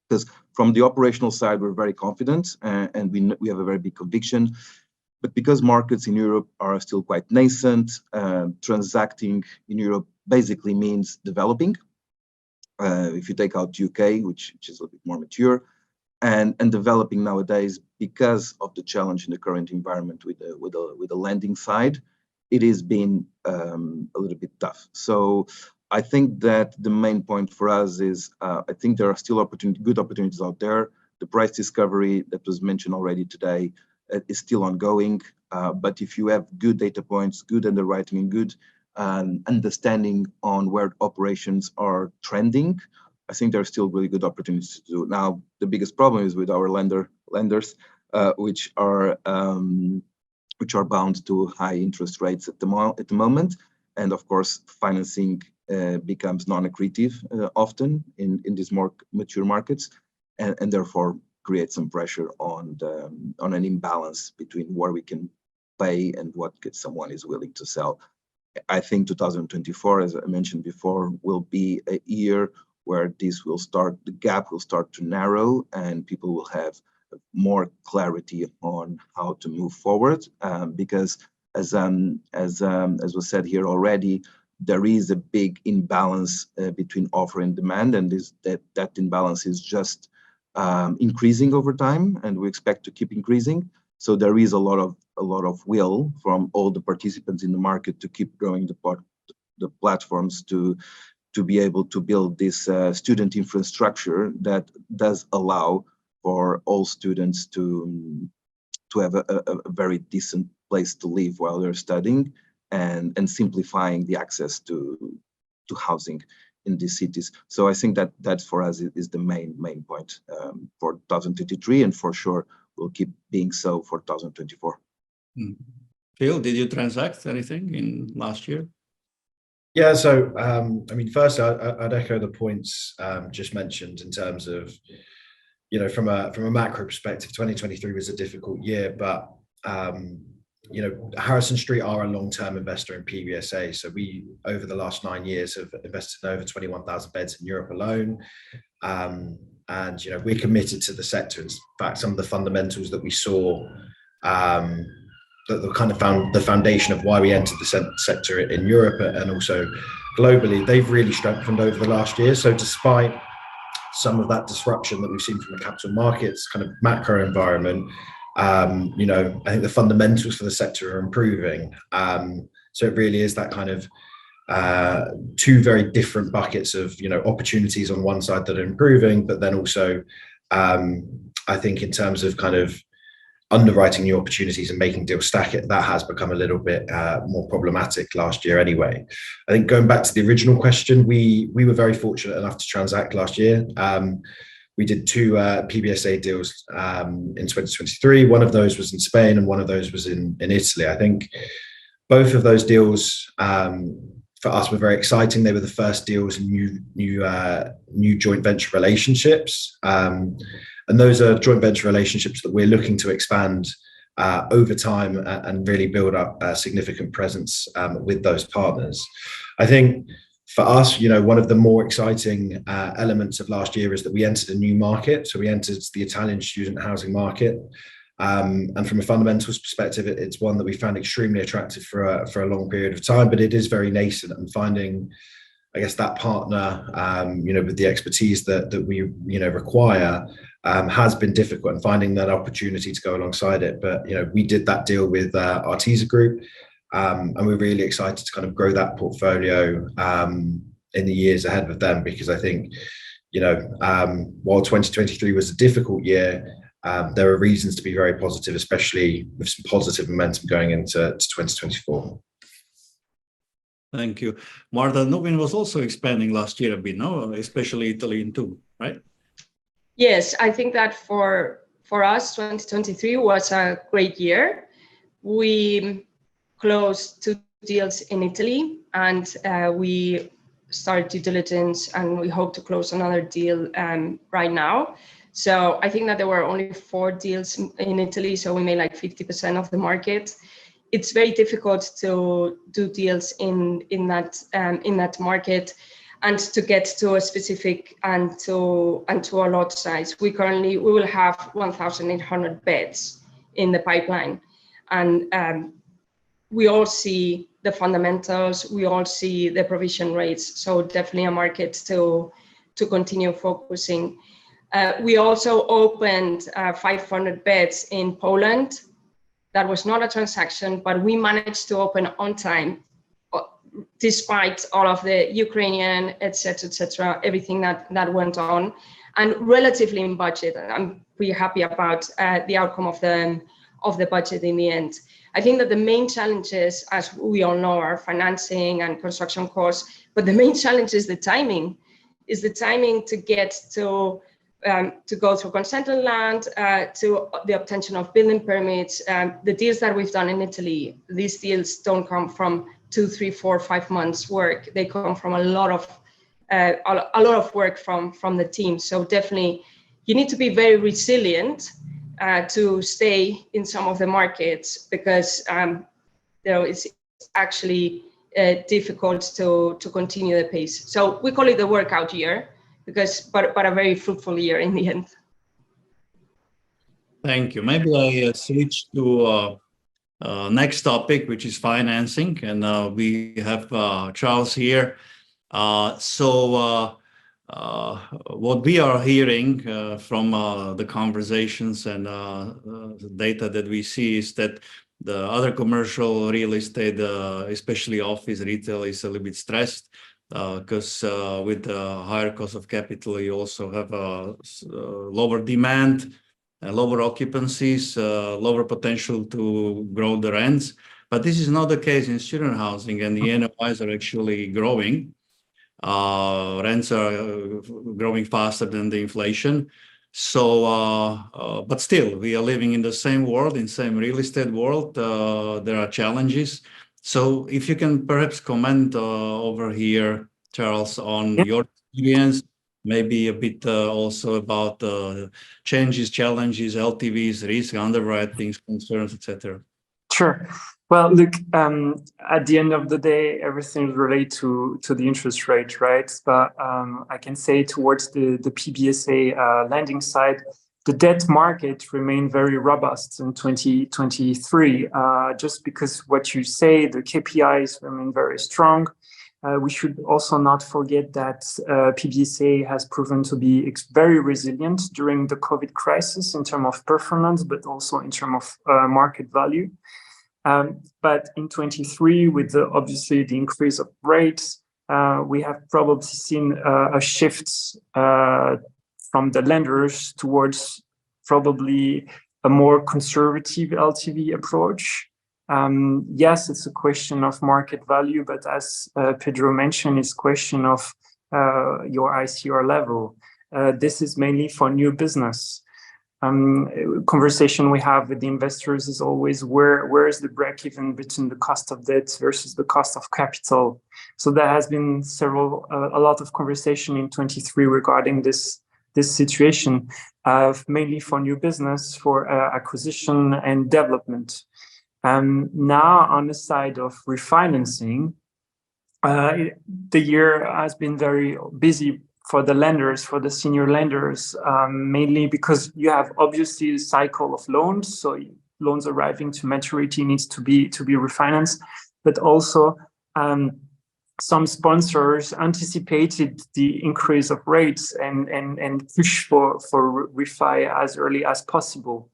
Because from the operational side, we're very confident, and we have a very big conviction. But because markets in Europe are still quite nascent, transacting in Europe basically means developing. If you take out UK, which is a bit more mature, and developing nowadays, because of the challenge in the current environment with the lending side, it has been a little bit tough. So I think that the main point for us is I think there are still good opportunities out there. The price discovery that was mentioned already today is still ongoing. But if you have good data points, good underwriting, and good understanding on where operations are trending, I think there are still really good opportunities to do. Now, the biggest problem is with our lenders, which are bound to high interest rates at the moment, and of course, financing becomes non-accretive often in these more mature markets, and therefore creates some pressure on an imbalance between where we can pay and what someone is willing to sell. I think 2024, as I mentioned before, will be a year where the gap will start to narrow, and people will have more clarity on how to move forward. Because as was said here already, there is a big imbalance between offer and demand, and that imbalance is just increasing over time, and we expect to keep increasing. So there is a lot of will from all the participants in the market to keep growing the platforms to be able to build this student infrastructure that does allow for all students to have a very decent place to live while they're studying, and simplifying the access to housing in these cities. So I think that for us is the main point for 2023, and for sure will keep being so for 2024. Phil, did you transact anything in last year? Yeah, so I mean, first I'd echo the points just mentioned in terms of, you know, from a macro perspective, 2023 was a difficult year, but you know, Harrison Street are a long-term investor in PBSA. So we, over the last 9 years, have invested in over 21,000 beds in Europe alone. And, you know, we're committed to the sector. In fact, some of the fundamentals that we saw, that kind of found the foundation of why we entered the sector in Europe and also globally, they've really strengthened over the last year. So despite some of that disruption that we've seen from the capital markets kind of macro environment, you know, I think the fundamentals for the sector are improving. So it really is that kind of two very different buckets of, you know, opportunities on one side that are improving, but then also I think in terms of kind of underwriting new opportunities and making deals stack it, that has become a little bit more problematic last year anyway. I think going back to the original question, we were very fortunate enough to transact last year. We did 2 PBSA deals in 2023. One of those was in Spain and one of those was in Italy. I think both of those deals for us were very exciting. They were the first deals in new joint venture relationships. And those are joint venture relationships that we're looking to expand over time and really build up a significant presence with those partners. I think for us, you know, one of the more exciting elements of last year is that we entered a new market. So we entered the Italian student housing market. And from a fundamentals perspective, it's one that we found extremely attractive for a long period of time, but it is very nascent, and finding, I guess, that partner, you know, with the expertise that we, you know, require has been difficult, and finding that opportunity to go alongside it. But, you know, we did that deal with Artesa Group, and we're really excited to kind of grow that portfolio in the years ahead with them, because I think, you know, while 2023 was a difficult year, there are reasons to be very positive, especially with some positive momentum going into 2024. Thank you. Marta, Nuveen was also expanding last year a bit, no? Especially Italy too, right? Yes, I think that for us, 2023 was a great year. We closed 2 deals in Italy, and we started due diligence, and we hope to close another deal right now. So I think that there were only 4 deals in Italy, so we made like 50% of the market. It's very difficult to do deals in that market, and to get to a specific and to a lot size. We will have 1,800 beds in the pipeline, and we all see the fundamentals, we all see the provision rates. So definitely a market to continue focusing. We also opened 500 beds in Poland. That was not a transaction, but we managed to open on time despite all of the Ukrainian, etc., everything that went on, and relatively in budget. I'm pretty happy about the outcome of the budget in the end. I think that the main challenges, as we all know, are financing and construction costs, but the main challenge is the timing. To get to go through consent on land, to the obtention of building permits. The deals that we've done in Italy, these deals don't come from 2, 3, 4, 5 months work. They come from a lot of work from the team. So definitely, you need to be very resilient to stay in some of the markets, because it's actually difficult to continue the pace. So we call it the workout year, but a very fruitful year in the end. Thank you. Maybe I switch to next topic, which is financing, and we have Charles here. So what we are hearing from the conversations and the data that we see is that the other commercial real estate, especially office retail, is a little bit stressed because with the higher cost of capital, you also have lower demand, lower occupancies, lower potential to grow the rents. But this is not the case in student housing, and the NOIs are actually growing. Rents are growing faster than the inflation. So, but still, we are living in the same world, in the same real estate world. There are challenges. So if you can perhaps comment over here, Charles, on your experience, maybe a bit also about changes, challenges, LTVs, risk, underwriting, concerns, etc. Sure. Well, look, at the end of the day, everything is related to the interest rate, right? But I can say towards the PBSA lending side, the debt market remained very robust in 2023, just because what you say, the KPIs remain very strong. We should also not forget that PBSA has proven to be very resilient during the COVID crisis in terms of performance, but also in terms of market value. But in 23, with obviously the increase of rates, we have probably seen a shift from the lenders towards probably a more conservative LTV approach. Yes, it's a question of market value, but as Pedro mentioned, it's a question of your ICR level. This is mainly for new business. Conversation we have with the investors is always where is the break even between the cost of debt versus the cost of capital. So there has been a lot of conversation in 23 regarding this situation, mainly for new business, for acquisition and development. Now on the side of refinancing, the year has been very busy for the lenders, for the senior lenders, mainly because you have obviously a cycle of loans. So loans arriving to maturity needs to be refinanced, but also some sponsors anticipated the increase of rates and push for refi as early as possible.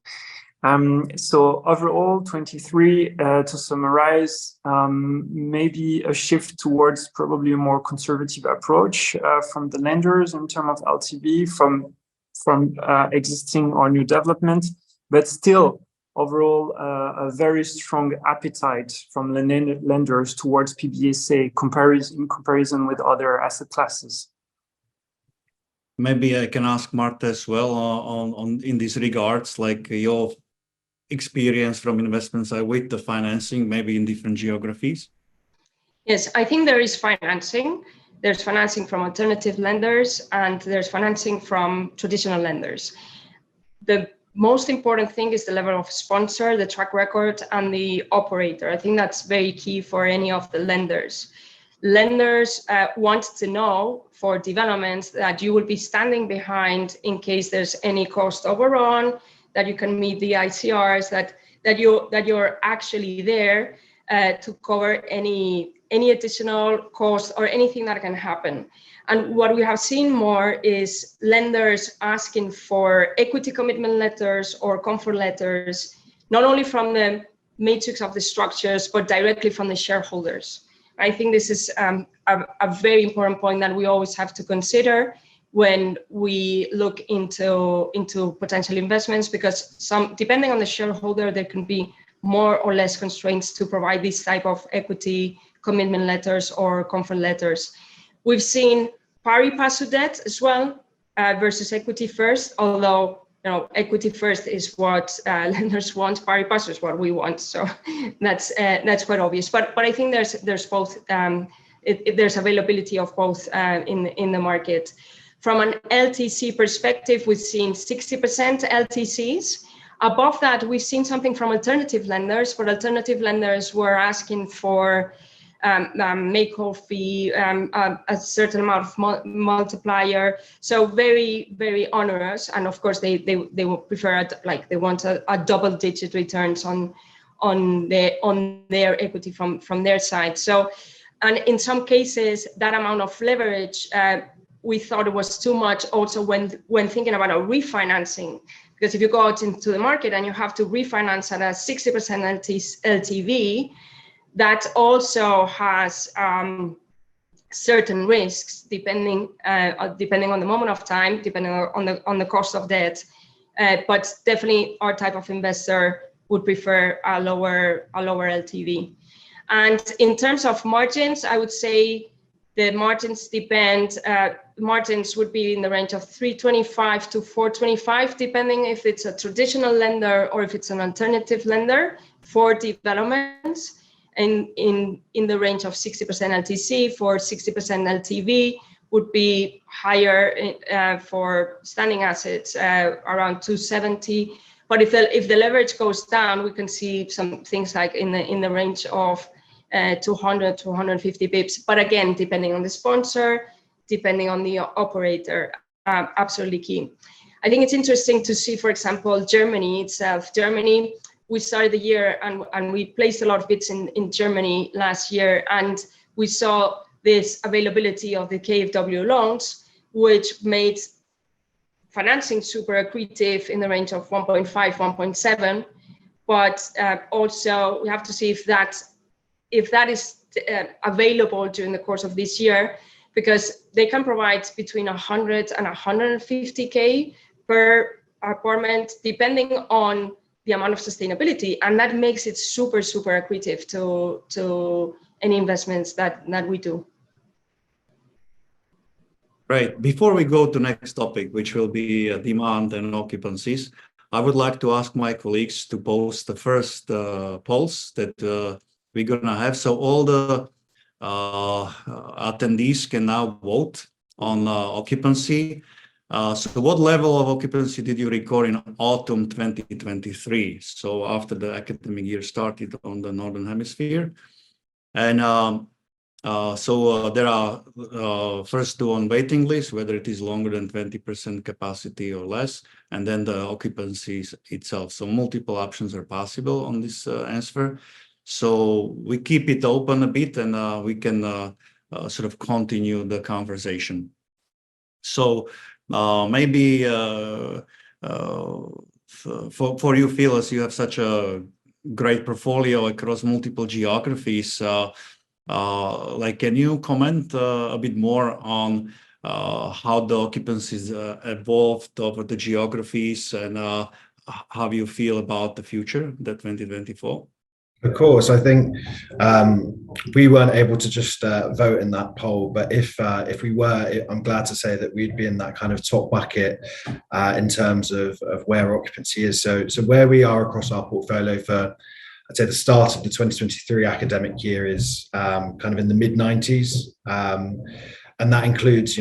So overall, 23, to summarize, maybe a shift towards probably a more conservative approach from the lenders in terms of LTV, from existing or new development, but still overall a very strong appetite from lenders towards PBSA in comparison with other asset classes. Maybe I can ask Marta as well on in these regards, like your experience from investments with the financing, maybe in different geographies. Yes, I think there is financing. There's financing from alternative lenders and there's financing from traditional lenders. The most important thing is the level of sponsor, the track record, and the operator. I think that's very key for any of the lenders. Lenders want to know for developments that you will be standing behind in case there's any cost overrun, that you can meet the ICRs, that you're actually there to cover any additional cost or anything that can happen. And what we have seen more is lenders asking for equity commitment letters or comfort letters, not only from the matrix of the structures, but directly from the shareholders. I think this is a very important point that we always have to consider when we look into potential investments, because depending on the shareholder, there can be more or less constraints to provide this type of equity commitment letters or comfort letters. We've seen pari passu debt as well versus equity first, although equity first is what lenders want, pari passu is what we want. So that's quite obvious. But I think there's both. There's availability of both in the market. From an LTC perspective, we've seen 60% LTCs. Above that, we've seen something from alternative lenders, but alternative lenders were asking for make-whole fee, a certain amount of multiplier. So very, very onerous. And of course, they would prefer, they want a double-digit returns on their equity from their side. So, and in some cases, that amount of leverage, we thought it was too much also when thinking about a refinancing, because if you go out into the market and you have to refinance at a 60% LTV, that also has certain risks depending on the moment of time, depending on the cost of debt. But definitely our type of investor would prefer a lower LTV. And in terms of margins, I would say the margins depend. Margins would be in the range of 325 to 425, depending if it's a traditional lender or if it's an alternative lender for developments, and in the range of 60% LTC for 60% LTV would be higher for standing assets, around 270. But if the leverage goes down, we can see some things like in the range of 200 to 150 bips. But again, depending on the sponsor, depending on the operator, absolutely key. I think it's interesting to see, for example, Germany itself. Germany, we started the year and we placed a lot of bids in Germany last year, and we saw this availability of the KfW loans, which made financing super accretive in the range of 1.5, 1.7. But also we have to see if that is available during the course of this year, because they can provide between 100 and 150K per apartment, depending on the amount of sustainability. And that makes it super, super accretive to any investments that we do. Right. Before we go to next topic, which will be demand and occupancies, I would like to ask my colleagues to post the first polls that we're going to have. So all the attendees can now vote on occupancy. So what level of occupancy did you record in autumn 2023? So after the academic year started on the Northern Hemisphere. And so there are first two on waiting list, whether it is longer than 20% capacity or less, and then the occupancy itself. So multiple options are possible on this answer. So we keep it open a bit, and we can sort of continue the conversation. So maybe for you, Phyllis, you have such a great portfolio across multiple geographies. Can you comment a bit more on how the occupancies evolved over the geographies, and how you feel about the future, the 2024? Of course, I think we weren't able to just vote in that poll, but if we were, I'm glad to say that we'd be in that kind of top bucket in terms of where occupancy is. So where we are across our portfolio for, I'd say, the start of the 2023 academic year is kind of in the mid-90s, and that includes,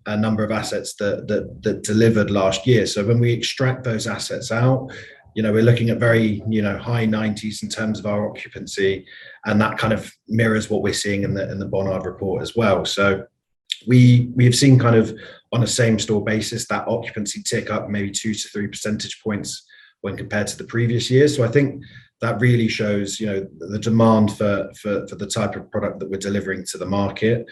a number of assets that delivered last year. So when we extract those assets out, we're looking at very, high 90s in terms of our occupancy, and that kind of mirrors what we're seeing in the BONARD report as well. So we've seen kind of on a same store basis that occupancy tick up maybe 2 to 3 percentage points when compared to the previous year. So I think that really shows, the demand for the type of product that we're delivering to the market.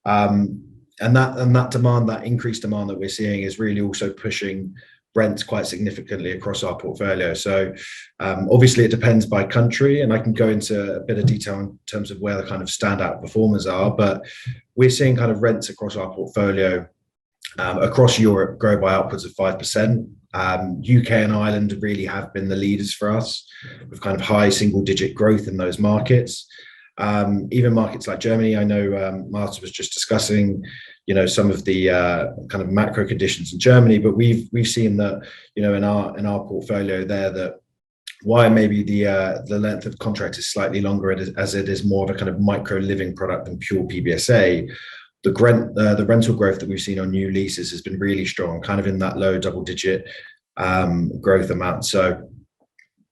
And that demand, that increased demand that we're seeing, is really also pushing rents quite significantly across our portfolio. So obviously it depends by country, and I can go into a bit of detail in terms of where the kind of standout performers are, but we're seeing kind of rents across our portfolio across Europe grow by upwards of 5%. UK and Ireland really have been the leaders for us with kind of high single-digit growth in those markets. Even markets like Germany, I know Marta was just discussing, you know, some of the kind of macro conditions in Germany, but we've seen that, you know, in our portfolio there, that why maybe the length of contract is slightly longer as it is more of a kind of micro living product than pure PBSA. The rental growth that we've seen on new leases has been really strong, kind of in that low double-digit growth amount. So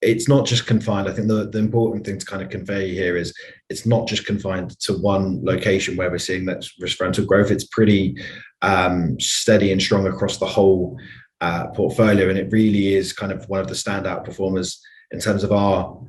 it's not just confined. I think the important thing to kind of convey here is it's not just confined to one location where we're seeing that rental growth. It's pretty steady and strong across the whole portfolio, and it really is kind of one of the standout performers in terms of our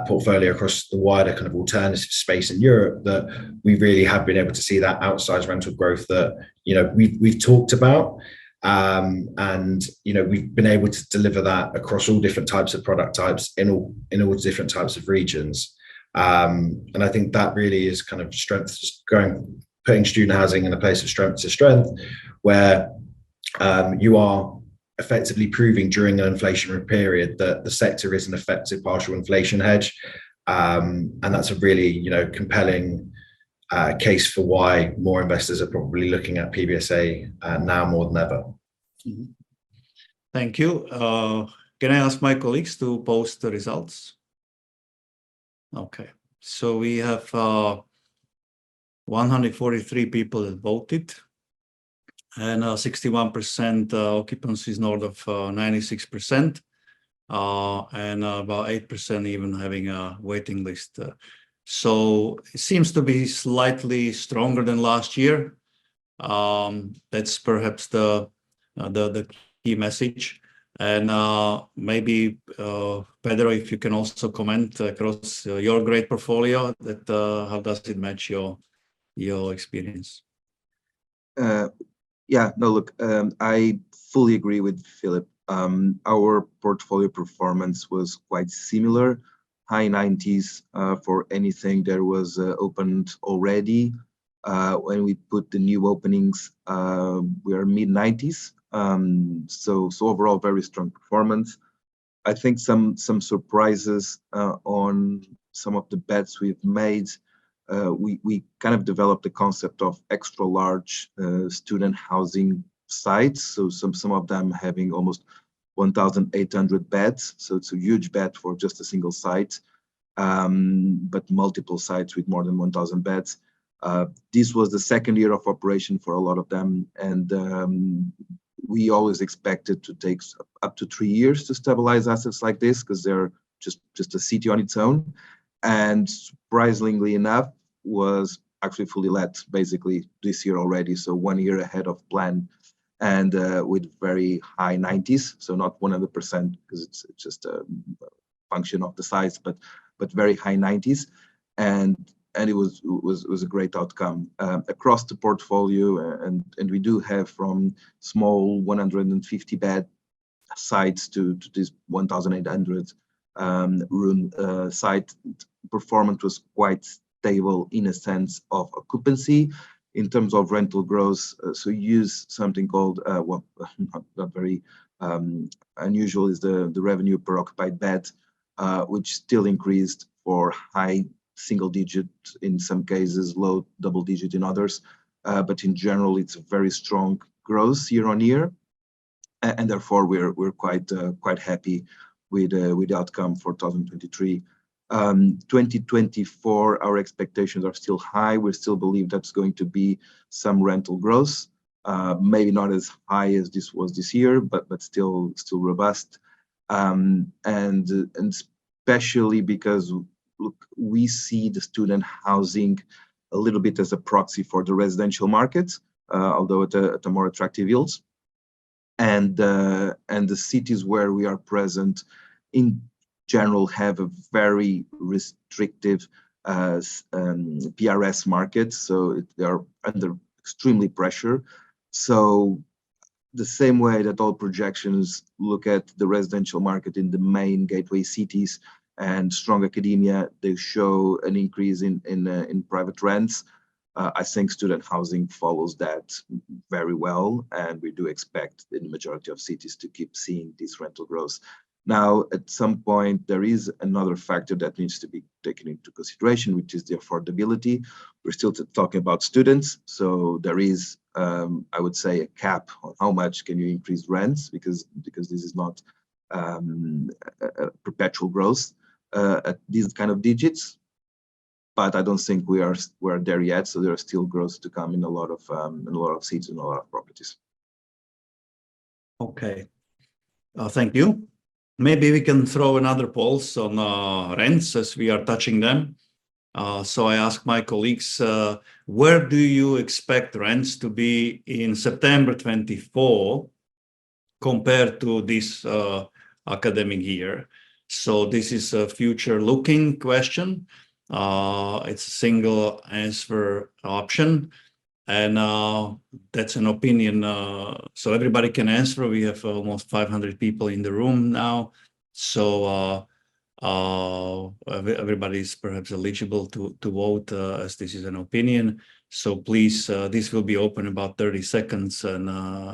portfolio across the wider kind of alternative space in Europe, that we really have been able to see that outsized rental growth that, you know, we've talked about. And, you know, we've been able to deliver that across all different types of product types in all different types of regions. And I think that really is kind of strength, just putting student housing in a place of strength to strength, where you are effectively proving during an inflationary period that the sector is an effective partial inflation hedge. And that's a really, you know, compelling case for why more investors are probably looking at PBSA now more than ever. Mm-hmm. Thank you. Can I ask my colleagues to post the results? Okay, so we have 143 people that voted, and 61% occupancy is north of 96%, and about 8% even having a waiting list. So it seems to be slightly stronger than last year. That's perhaps the key message. And maybe Pedro, if you can also comment across your great portfolio, that how does it match your experience? Yeah, no, look, I fully agree with Philip. Our portfolio performance was quite similar, high 90s for anything that was opened already. When we put the new openings, we are mid 90s. So overall, very strong performance. I think some surprises on some of the bets we've made. We kind of developed the concept of extra large student housing sites. So some of them having almost 1,800 beds. So it's a huge bet for just a single site, but multiple sites with more than 1,000 beds. This was the second year of operation for a lot of them, and we always expected to take up to 3 years to stabilize assets like this, because they're just a city on its own. And surprisingly enough, was actually fully let basically this year already, so 1 year ahead of plan, and with very high 90s, so not 100% because it's just a function of the size, but very high 90s, and it was a great outcome across the portfolio, and we do have from small 150 bed sites to this 1,800 room site. Performance was quite stable in a sense of occupancy. In terms of rental growth, so use something called not very unusual is the revenue per occupied bed, which still increased for high single digit in some cases, low double digit in others, but in general it's a very strong growth year on year, and therefore we're quite happy with the outcome for 2023. 2024, our expectations are still high. We still believe that's going to be some rental growth, maybe not as high as this was this year, but still robust, and especially because look, we see the student housing a little bit as a proxy for the residential market, although at a more attractive yields, and the cities where we are present in general have a very restrictive PRS market, so they are under extremely pressure. So the same way that all projections look at the residential market in the main gateway cities and strong academia, they show an increase in private rents. I think student housing follows that very well, and we do expect in the majority of cities to keep seeing this rental growth. Now, at some point, there is another factor that needs to be taken into consideration, which is the affordability. We're still talking about students, so there is, I would say, a cap on how much can you increase rents, because this is not a perpetual growth at these kind of digits. But I don't think we're there yet, so there are still growth to come in a lot of cities and a lot of properties. Okay, thank you. Maybe we can throw another pulse on rents as we are touching them. So I ask my colleagues, where do you expect rents to be in September 24 compared to this academic year? So this is a future-looking question. It's a single answer option, and that's an opinion. So everybody can answer. We have almost 500 people in the room now, so everybody is perhaps eligible to vote, as this is an opinion. So please, this will be open about 30 seconds, and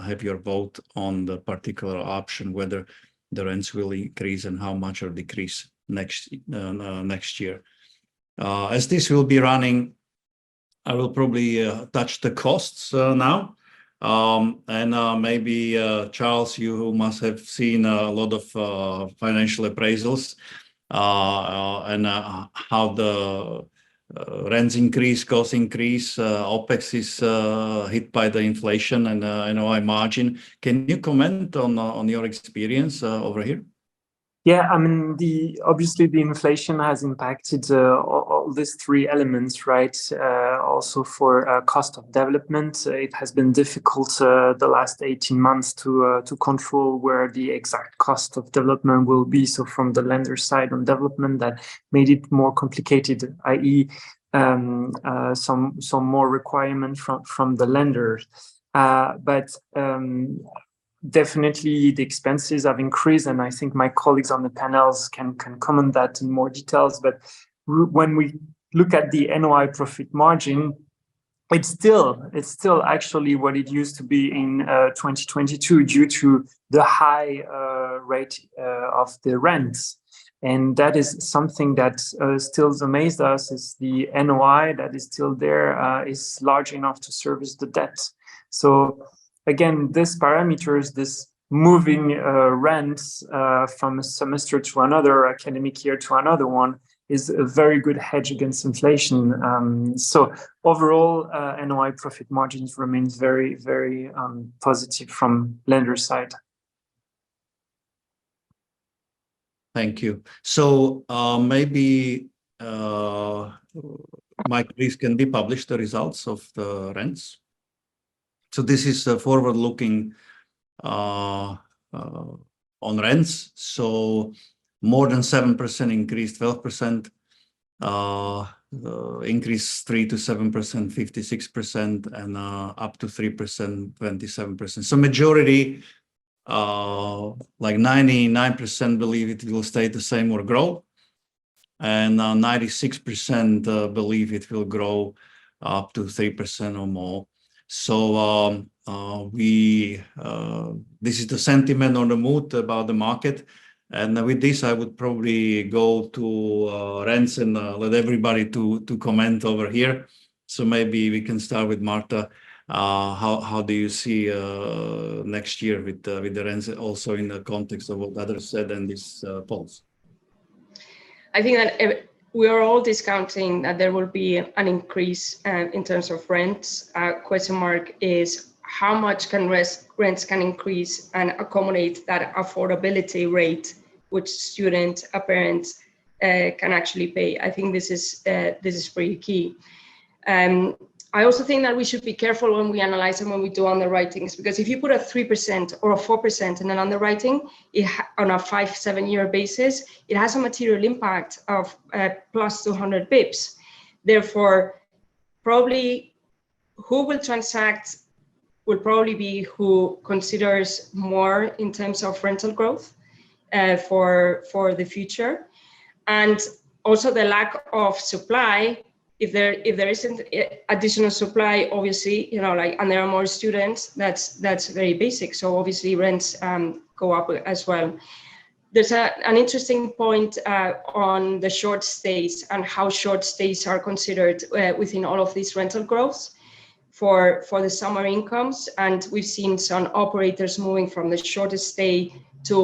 have your vote on the particular option, whether the rents will increase and how much or decrease next year. As this will be running, I will probably touch the costs now. And maybe Charles, you must have seen a lot of financial appraisals and how the rents increase, costs increase, OPEX is hit by the inflation and NOI margin. Can you comment on your experience over here? Yeah, I mean, obviously the inflation has impacted all these three elements, right? Also for cost of development, it has been difficult the last 18 months to control where the exact cost of development will be. So from the lender side on development, that made it more complicated, i.e. some more requirement from the lenders. But definitely the expenses have increased, and I think my colleagues on the panels can comment that in more details. But when we look at the NOI profit margin, it's still actually what it used to be in 2022 due to the high rate of the rents. And that is something that still amazed us, is the NOI that is still there is large enough to service the debt. So again, these parameters, this moving rents from a semester to another, academic year to another one, is a very good hedge against inflation. So overall, NOI profit margins remains very, very positive from lender side. Thank you. So maybe my colleagues can be published the results of the rents. So this is forward-looking on rents. So more than 7% increase, 12%, increase 3 to 7%, 56%, and up to 3%, 27%. So majority, like 99% believe it will stay the same or grow, and 96% believe it will grow up to 3% or more. So this is the sentiment or the mood about the market. And with this, I would probably go to rents and let everybody to comment over here. So maybe we can start with Marta. How do you see next year with the rents, also in the context of what others said and this polls? I think that we are all discounting that there will be an increase in terms of rents. Question mark is how much can rents can increase and accommodate that affordability rate which student, parents can actually pay. I think this is pretty key. I also think that we should be careful when we analyze and when we do underwritings, because if you put a 3% or a 4% in an underwriting on a 5-7 year basis, it has a material impact of plus 200 bips. Therefore, probably who will transact will probably be who considers more in terms of rental growth for the future. And also the lack of supply. If there isn't additional supply, obviously, and there are more students, that's very basic. So obviously rents go up as well. There's an interesting point on the short stays and how short stays are considered within all of these rental growths for the summer incomes. And we've seen some operators moving from the shortest stay to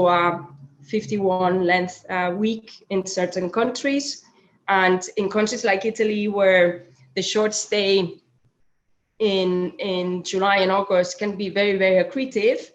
51 length week in certain countries. And in countries like Italy, where the short stay in July and August can be very, very accretive,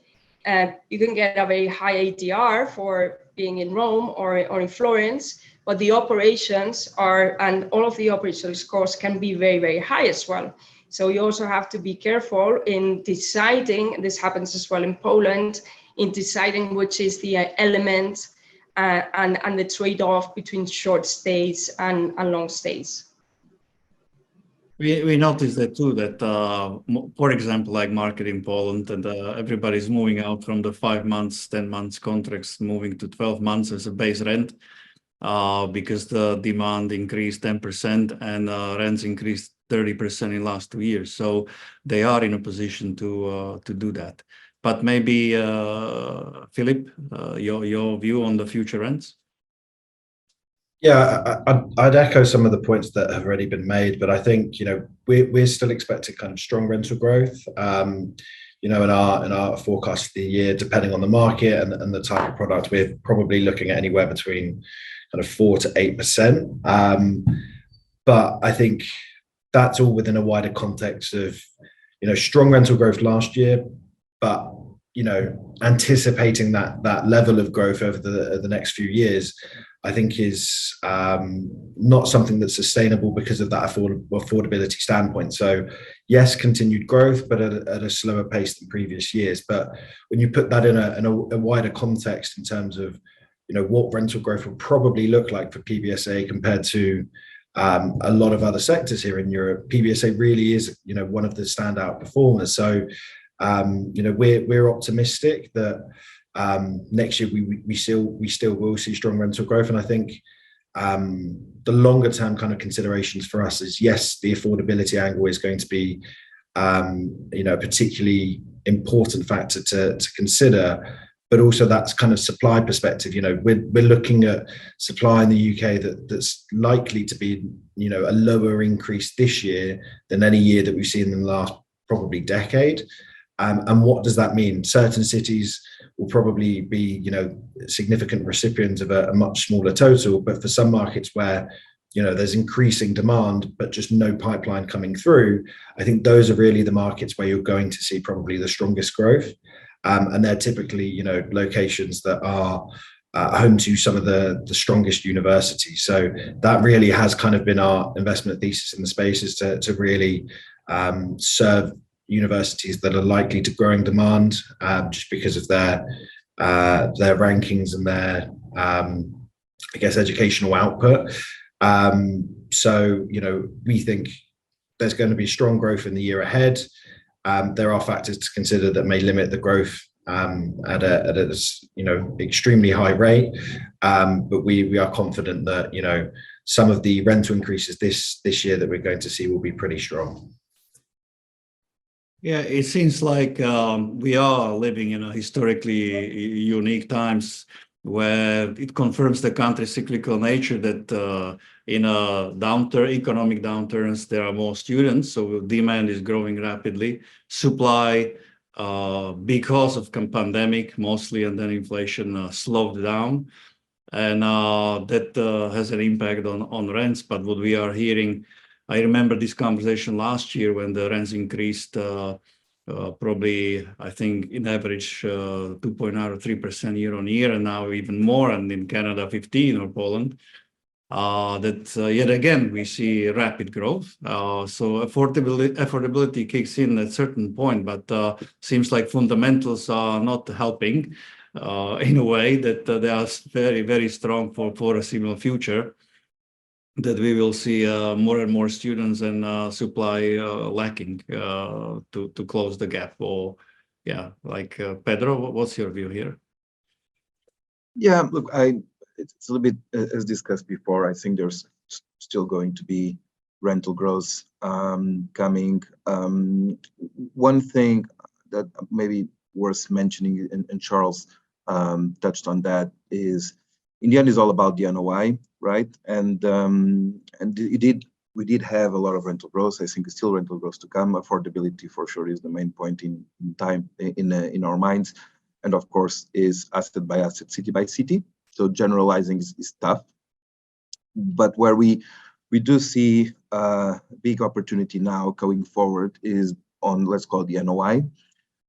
you can get a very high ADR for being in Rome or in Florence, but the operations and all of the operational costs can be very, very high as well. So you also have to be careful in deciding, this happens as well in Poland, in deciding which is the element and the trade-off between short stays and long stays. We noticed that too, that for example, like market in Poland, and everybody's moving out from the 5 months, 10 months contracts, moving to 12 months as a base rent, because the demand increased 10% and rents increased 30% in last 2 years. So they are in a position to do that. But maybe, Philip, your view on the future rents? Yeah, I'd echo some of the points that have already been made, but I think we're still expecting kind of strong rental growth. In our forecast for the year, depending on the market and the type of product, we're probably looking at anywhere between kind of 4 to 8%. But I think that's all within a wider context of strong rental growth last year, but anticipating that level of growth over the next few years, I think is not something that's sustainable because of that affordability standpoint. So yes, continued growth, but at a slower pace than previous years. But when you put that in a wider context in terms of what rental growth will probably look like for PBSA compared to a lot of other sectors here in Europe, PBSA really is one of the standout performers. So we're optimistic that next year we still will see strong rental growth. And I think the longer term kind of considerations for us is, yes, the affordability angle is going to be a particularly important factor to consider, but also that's kind of supply perspective. We're looking at supply in the UK that's likely to be a lower increase this year than any year that we've seen in the last probably decade. And what does that mean? Certain cities will probably be, significant recipients of a much smaller total, but for some markets where, there's increasing demand, but just no pipeline coming through, I think those are really the markets where you're going to see probably the strongest growth. And they're typically, locations that are home to some of the strongest universities. So that really has kind of been our investment thesis in the space, is to really serve universities that are likely to growing demand, just because of their rankings and their educational output. So we think there's going to be strong growth in the year ahead. There are factors to consider that may limit the growth at a extremely high rate, but we are confident that some of the rental increases this year that we're going to see will be pretty strong. Yeah, it seems like we are living in a historically unique times where it confirms the country's cyclical nature, that in a economic downturns, there are more students, so demand is growing rapidly. Supply, because of pandemic mostly, and then inflation slowed down, and that has an impact on rents. But what we are hearing, I remember this conversation last year when the rents increased probably, I think, in average 2.9 or 3% year on year, and now even more, and in Canada 15 or Poland. Yet again we see rapid growth. So affordability kicks in at a certain point, but seems like fundamentals are not helping in a way that they are very, very strong for a similar future. that we will see more and more students and supply lacking to close the gap. Or yeah, like Pedro, what's your view here? Yeah, look, it's a little bit as discussed before. I think there's still going to be rental growth coming. One thing that maybe worth mentioning, and Charles touched on that, is in the end is all about the NOI, right? And we did have a lot of rental growth. I think it's still rental growth to come. Affordability for sure is the main point in our minds, and of course is asset by asset, city by city. So generalizing is tough, but where we do see a big opportunity now going forward is on, let's call it the NOI,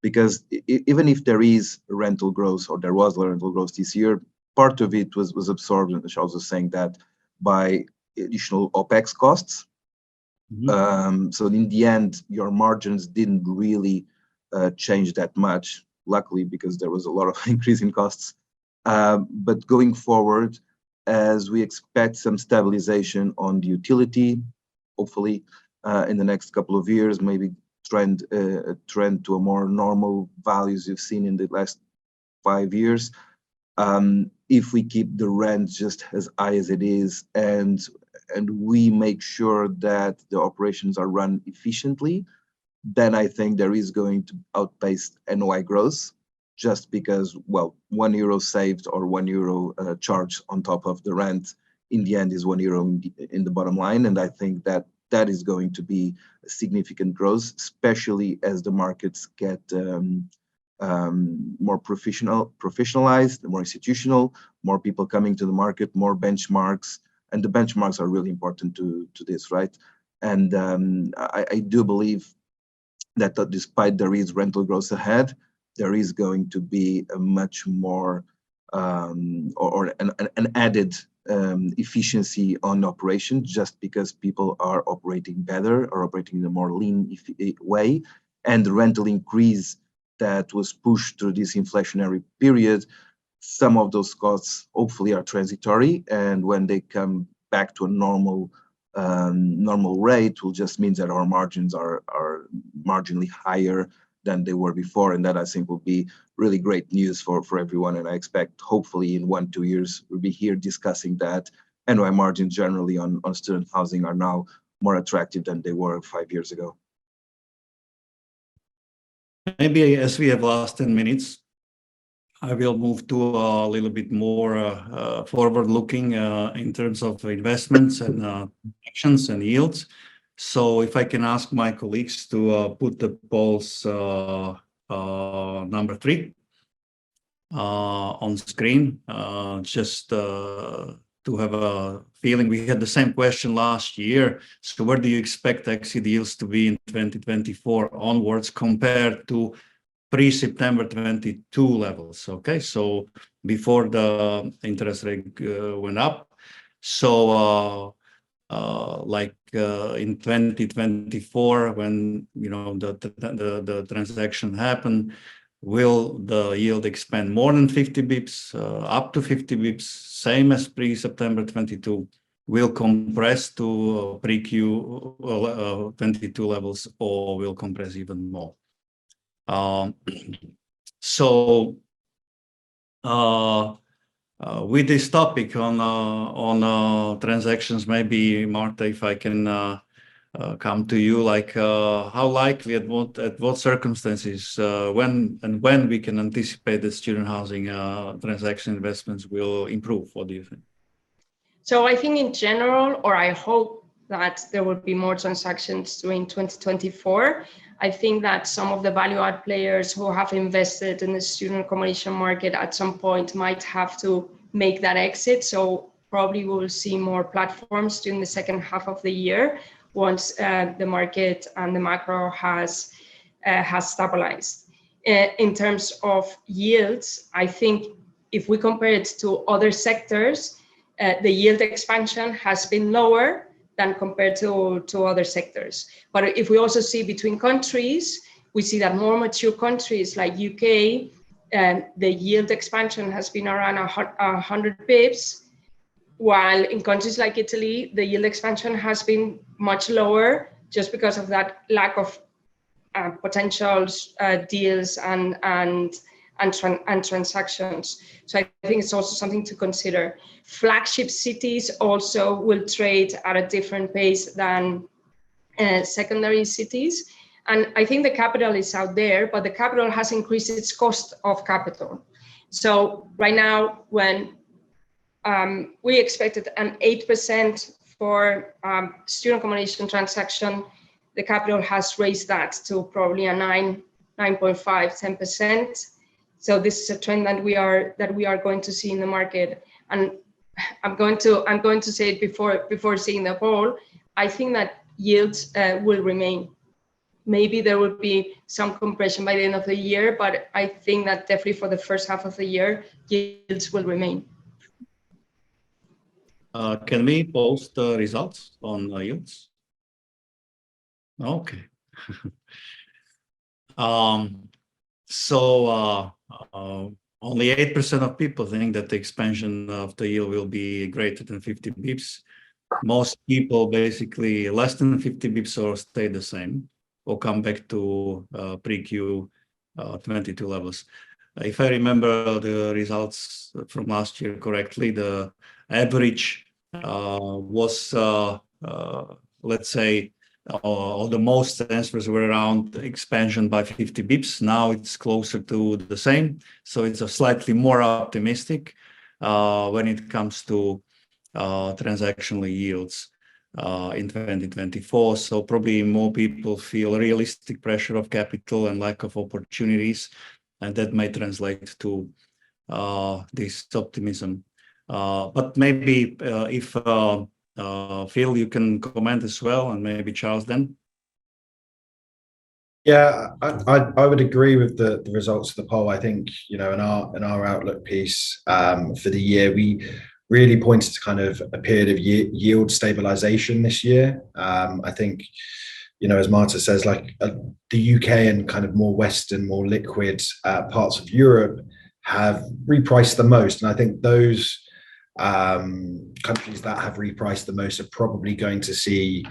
because even if there is rental growth, or there was rental growth this year, part of it was absorbed, and Charles was saying that, by additional OPEX costs. Mm-hmm. So in the end, your margins didn't really change that much, luckily, because there was a lot of increase in costs. But going forward, as we expect some stabilization on the utility, hopefully in the next couple of years, maybe trend to a more normal values you've seen in the last 5 years. If we keep the rent just as high as it is, and we make sure that the operations are run efficiently, then I think there is going to outpace NOI growth, just because, well, €1 saved or €1 charged on top of the rent, in the end is €1 in the bottom line. And I think that is going to be a significant growth, especially as the markets get more professionalized, more institutional, more people coming to the market, more benchmarks, and the benchmarks are really important to this, right? And I do believe that despite there is rental growth ahead, there is going to be a much more or an added efficiency on operation, just because people are operating better, or operating in a more lean way, and the rental increase that was pushed through this inflationary period, some of those costs hopefully are transitory, and when they come back to a normal rate, will just mean that our margins are marginally higher than they were before, and that I think will be really great news for everyone. And I expect hopefully in 1-2 years we'll be here discussing that NOI margins generally on student housing are now more attractive than they were 5 years ago. Maybe as we have last 10 minutes, I will move to a little bit more forward-looking in terms of investments and actions and yields. So if I can ask my colleagues to put the polls number 3 on screen, just to have a feeling. We had the same question last year. So where do you expect exit yields to be in 2024 onwards compared to pre-September 22 levels? Okay, so before the interest rate went up. So like in 2024, when the transaction happened, will the yield expand more than 50 bips, up to 50 bips, same as pre-September 22, will compress to pre-Q 22 levels, or will compress even more? So with this topic on transactions, maybe Marta, if I can come to you, like how likely, at what circumstances, when we can anticipate that student housing transaction investments will improve? What do you think? So I think in general, or I hope that there will be more transactions during 2024. I think that some of the value add players who have invested in the student accommodation market at some point might have to make that exit. So probably we'll see more platforms during the second half of the year, once the market and the macro has stabilized. In terms of yields, I think if we compare it to other sectors, the yield expansion has been lower than compared to other sectors. But if we also see between countries, we see that more mature countries like UK, the yield expansion has been around 100 bips, while in countries like Italy, the yield expansion has been much lower just because of that lack of potential deals and transactions. So I think it's also something to consider. Flagship cities also will trade at a different pace than secondary cities. And I think the capital is out there, but the capital has increased its cost of capital. So right now, when we expected an 8% for student accommodation transaction, the capital has raised that to probably a 9.5, 10%. So this is a trend that we are going to see in the market. And I'm going to say it before seeing the poll. I think that yields will remain. Maybe there will be some compression by the end of the year, but I think that definitely for the first half of the year, yields will remain. Can we post the results on yields? Okay. Only 8% of people think that the expansion of the yield will be greater than 50 bips. Most people basically less than 50 bips or stay the same or come back to pre-Q 22 levels. If I remember the results from last year correctly, the average was, let's say, or the most answers were around expansion by 50 bips. Now it's closer to the same. So it's a slightly more optimistic when it comes to transactional yields in 2024. So probably more people feel realistic pressure of capital and lack of opportunities, and that may translate to this optimism. But maybe if Phil, you can comment as well, and maybe Charles then. Yeah, I would agree with the results of the poll. I think, in our outlook piece for the year, we really pointed to kind of a period of yield stabilization this year. I think, as Marta says, like the UK and kind of more Western, more liquid parts of Europe have repriced the most. And I think those countries that have repriced the most are probably going to see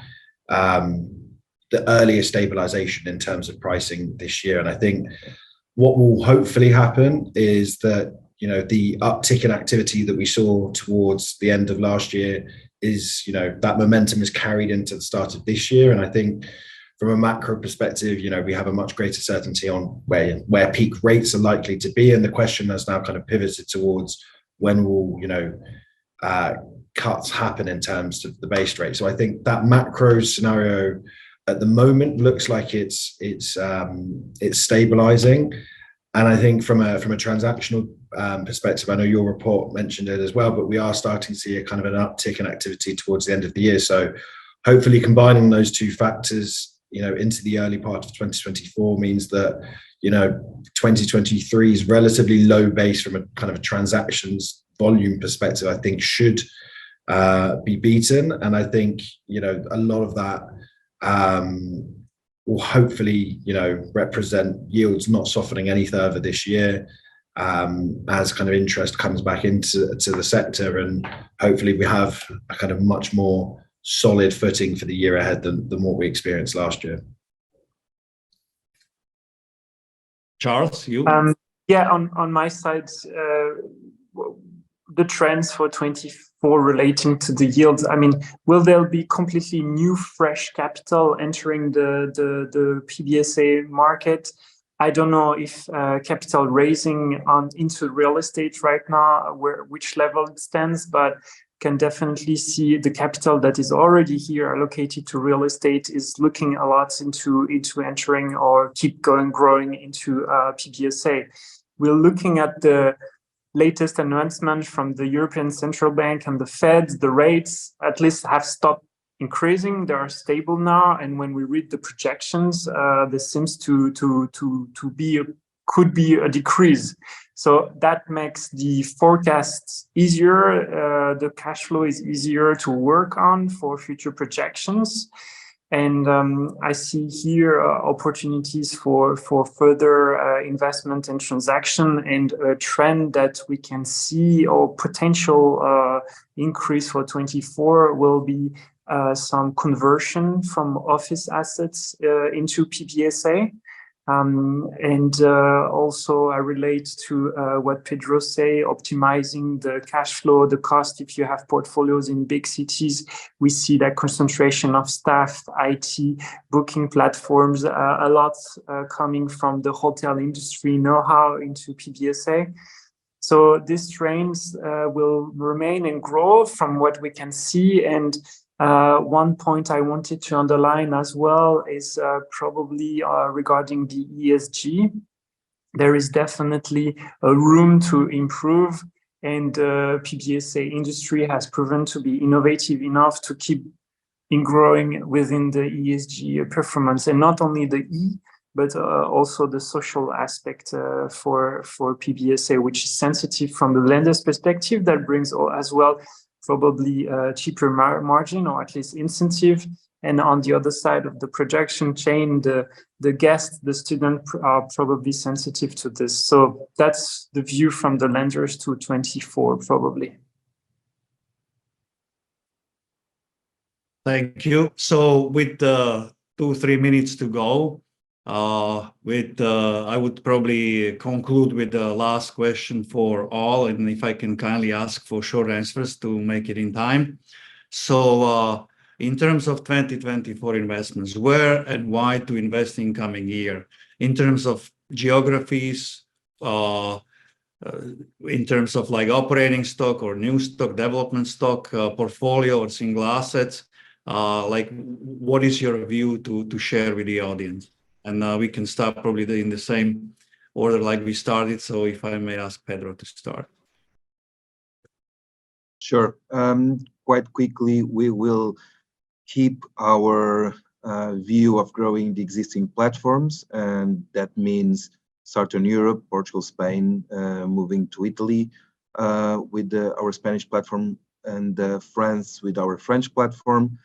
the earliest stabilization in terms of pricing this year. And I think what will hopefully happen is that, the uptick in activity that we saw towards the end of last year is, that momentum is carried into the start of this year. And I think from a macro perspective, we have a much greater certainty on where peak rates are likely to be. And the question has now kind of pivoted towards when will, cuts happen in terms of the base rate. So I think that macro scenario at the moment looks like it's stabilizing. And I think from a transactional perspective, I know your report mentioned it as well, but we are starting to see a kind of an uptick in activity towards the end of the year. So hopefully combining those two factors, into the early part of 2024 means that, 2023 is relatively low base from a kind of a transactions volume perspective, I think should be beaten. And I think, a lot of that will hopefully, represent yields not softening any further this year as kind of interest comes back into the sector. And hopefully we have a kind of much more solid footing for the year ahead than what we experienced last year. Charles, you? Yeah, on my side, the trends for 24 relating to the yields, I mean, will there be completely new, fresh capital entering the PBSA market? I don't know if capital raising into real estate right now, which level it stands, but can definitely see the capital that is already here allocated to real estate is looking a lot into entering or keep growing into PBSA. We're looking at the latest announcement from the European Central Bank and the Fed. The rates at least have stopped increasing. They are stable now, and when we read the projections, there seems to be could be a decrease. So that makes the forecasts easier. The cash flow is easier to work on for future projections. And I see here opportunities for further investment and transaction, and a trend that we can see or potential increase for 24 will be some conversion from office assets into PBSA. Also I relate to what Pedro say, optimizing the cash flow, the cost. If you have portfolios in big cities, we see that concentration of staff, IT, booking platforms, a lot coming from the hotel industry know-how into PBSA. So these trends will remain and grow from what we can see. And one point I wanted to underline as well is probably regarding the ESG. There is definitely a room to improve, and PBSA industry has proven to be innovative enough to keep in growing within the ESG performance, and not only the E, but also the social aspect for PBSA, which is sensitive from the lender's perspective. That brings as well probably cheaper margin, or at least incentive. And on the other side of the projection chain, the guest, the student are probably sensitive to this. So that's the view from the lenders to 24, probably. Thank you. So with 2-3 minutes to go, I would probably conclude with the last question for all, and if I can kindly ask for short answers to make it in time. So in terms of 2024 investments, where and why to invest in coming year? In terms of geographies, in terms of like operating stock or new stock, development stock, portfolio or single assets, like what is your view to share with the audience? And we can start probably in the same order like we started. So if I may ask Pedro to start. Sure. Quite quickly, we will keep our view of growing the existing platforms, and that means Southern Europe, Portugal, Spain, moving to Italy with our Spanish platform, and France with our French platform.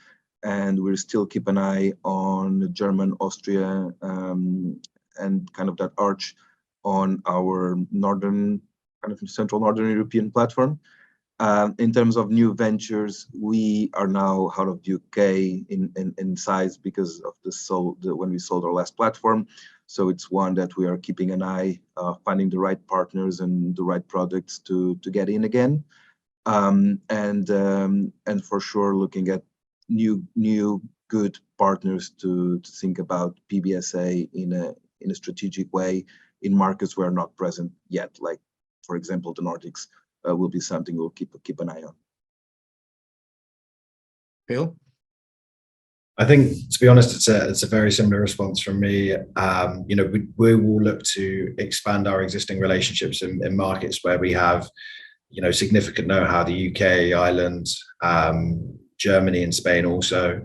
And we'll still keep an eye on German, Austria, and kind of that arch on our northern, kind of central northern European platform. In terms of new ventures, we are now out of the UK in size because of when we sold our last platform. So it's one that we are keeping an eye, finding the right partners and the right products to get in again, and for sure looking at new good partners to think about PBSA in a strategic way in markets where not present yet, like for example the Nordics will be something we'll keep an eye on. Phil? I think, to be honest, it's a very similar response from me. You know, we will look to expand our existing relationships in markets where we have, you know, significant know-how. The UK, Ireland, Germany, and Spain also.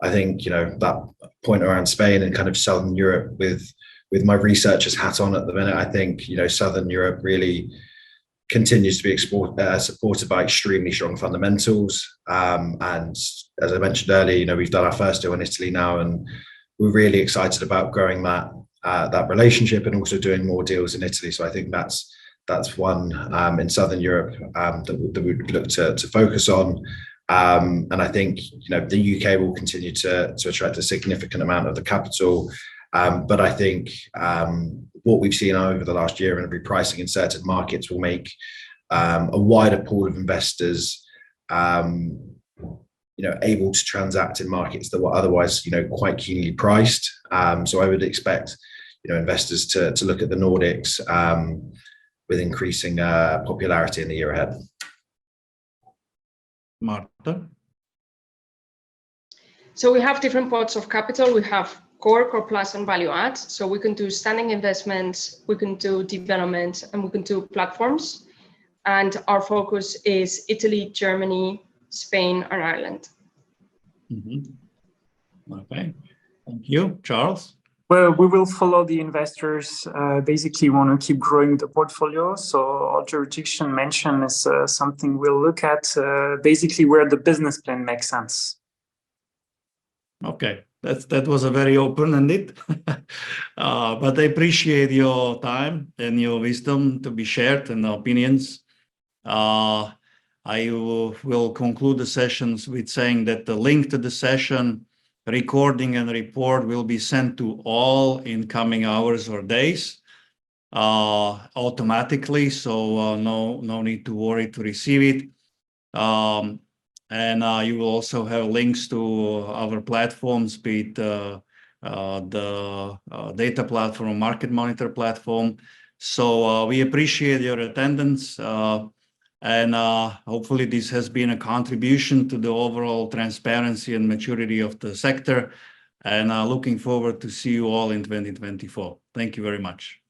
I think, you know, that point around Spain and kind of Southern Europe, with my researcher's hat on at the minute, I think, you know, Southern Europe really continues to be supported by extremely strong fundamentals. And as I mentioned earlier, you know, we've done our first deal in Italy now, and we're really excited about growing that relationship and also doing more deals in Italy. So I think that's one in Southern Europe that we would look to focus on. And I think, you know, the UK will continue to attract a significant amount of the capital. But I think what we've seen over the last year in repricing in certain markets will make a wider pool of investors, you know, able to transact in markets that were otherwise, you know, quite keenly priced. So I would expect, you know, investors to look at the Nordics with increasing popularity in the year ahead. Marta? So we have different pots of capital. We have core plus, and value add. So we can do standing investments, we can do development, and we can do platforms. And our focus is Italy, Germany, Spain, and Ireland. Mm-hmm. Okay, thank you. Charles? Well, we will follow the investors, basically want to keep growing the portfolio. So our jurisdiction mention is something we'll look at, basically where the business plan makes sense. Okay, that was a very open-ended, but I appreciate your time and your wisdom to be shared and opinions. I will conclude the sessions with saying that the link to the session, recording and report will be sent to all in coming hours or days automatically, so no need to worry to receive it. And you will also have links to our platforms, be it the data platform, market monitor platform. So we appreciate your attendance, and hopefully this has been a contribution to the overall transparency and maturity of the sector. And looking forward to see you all in 2024. Thank you very much.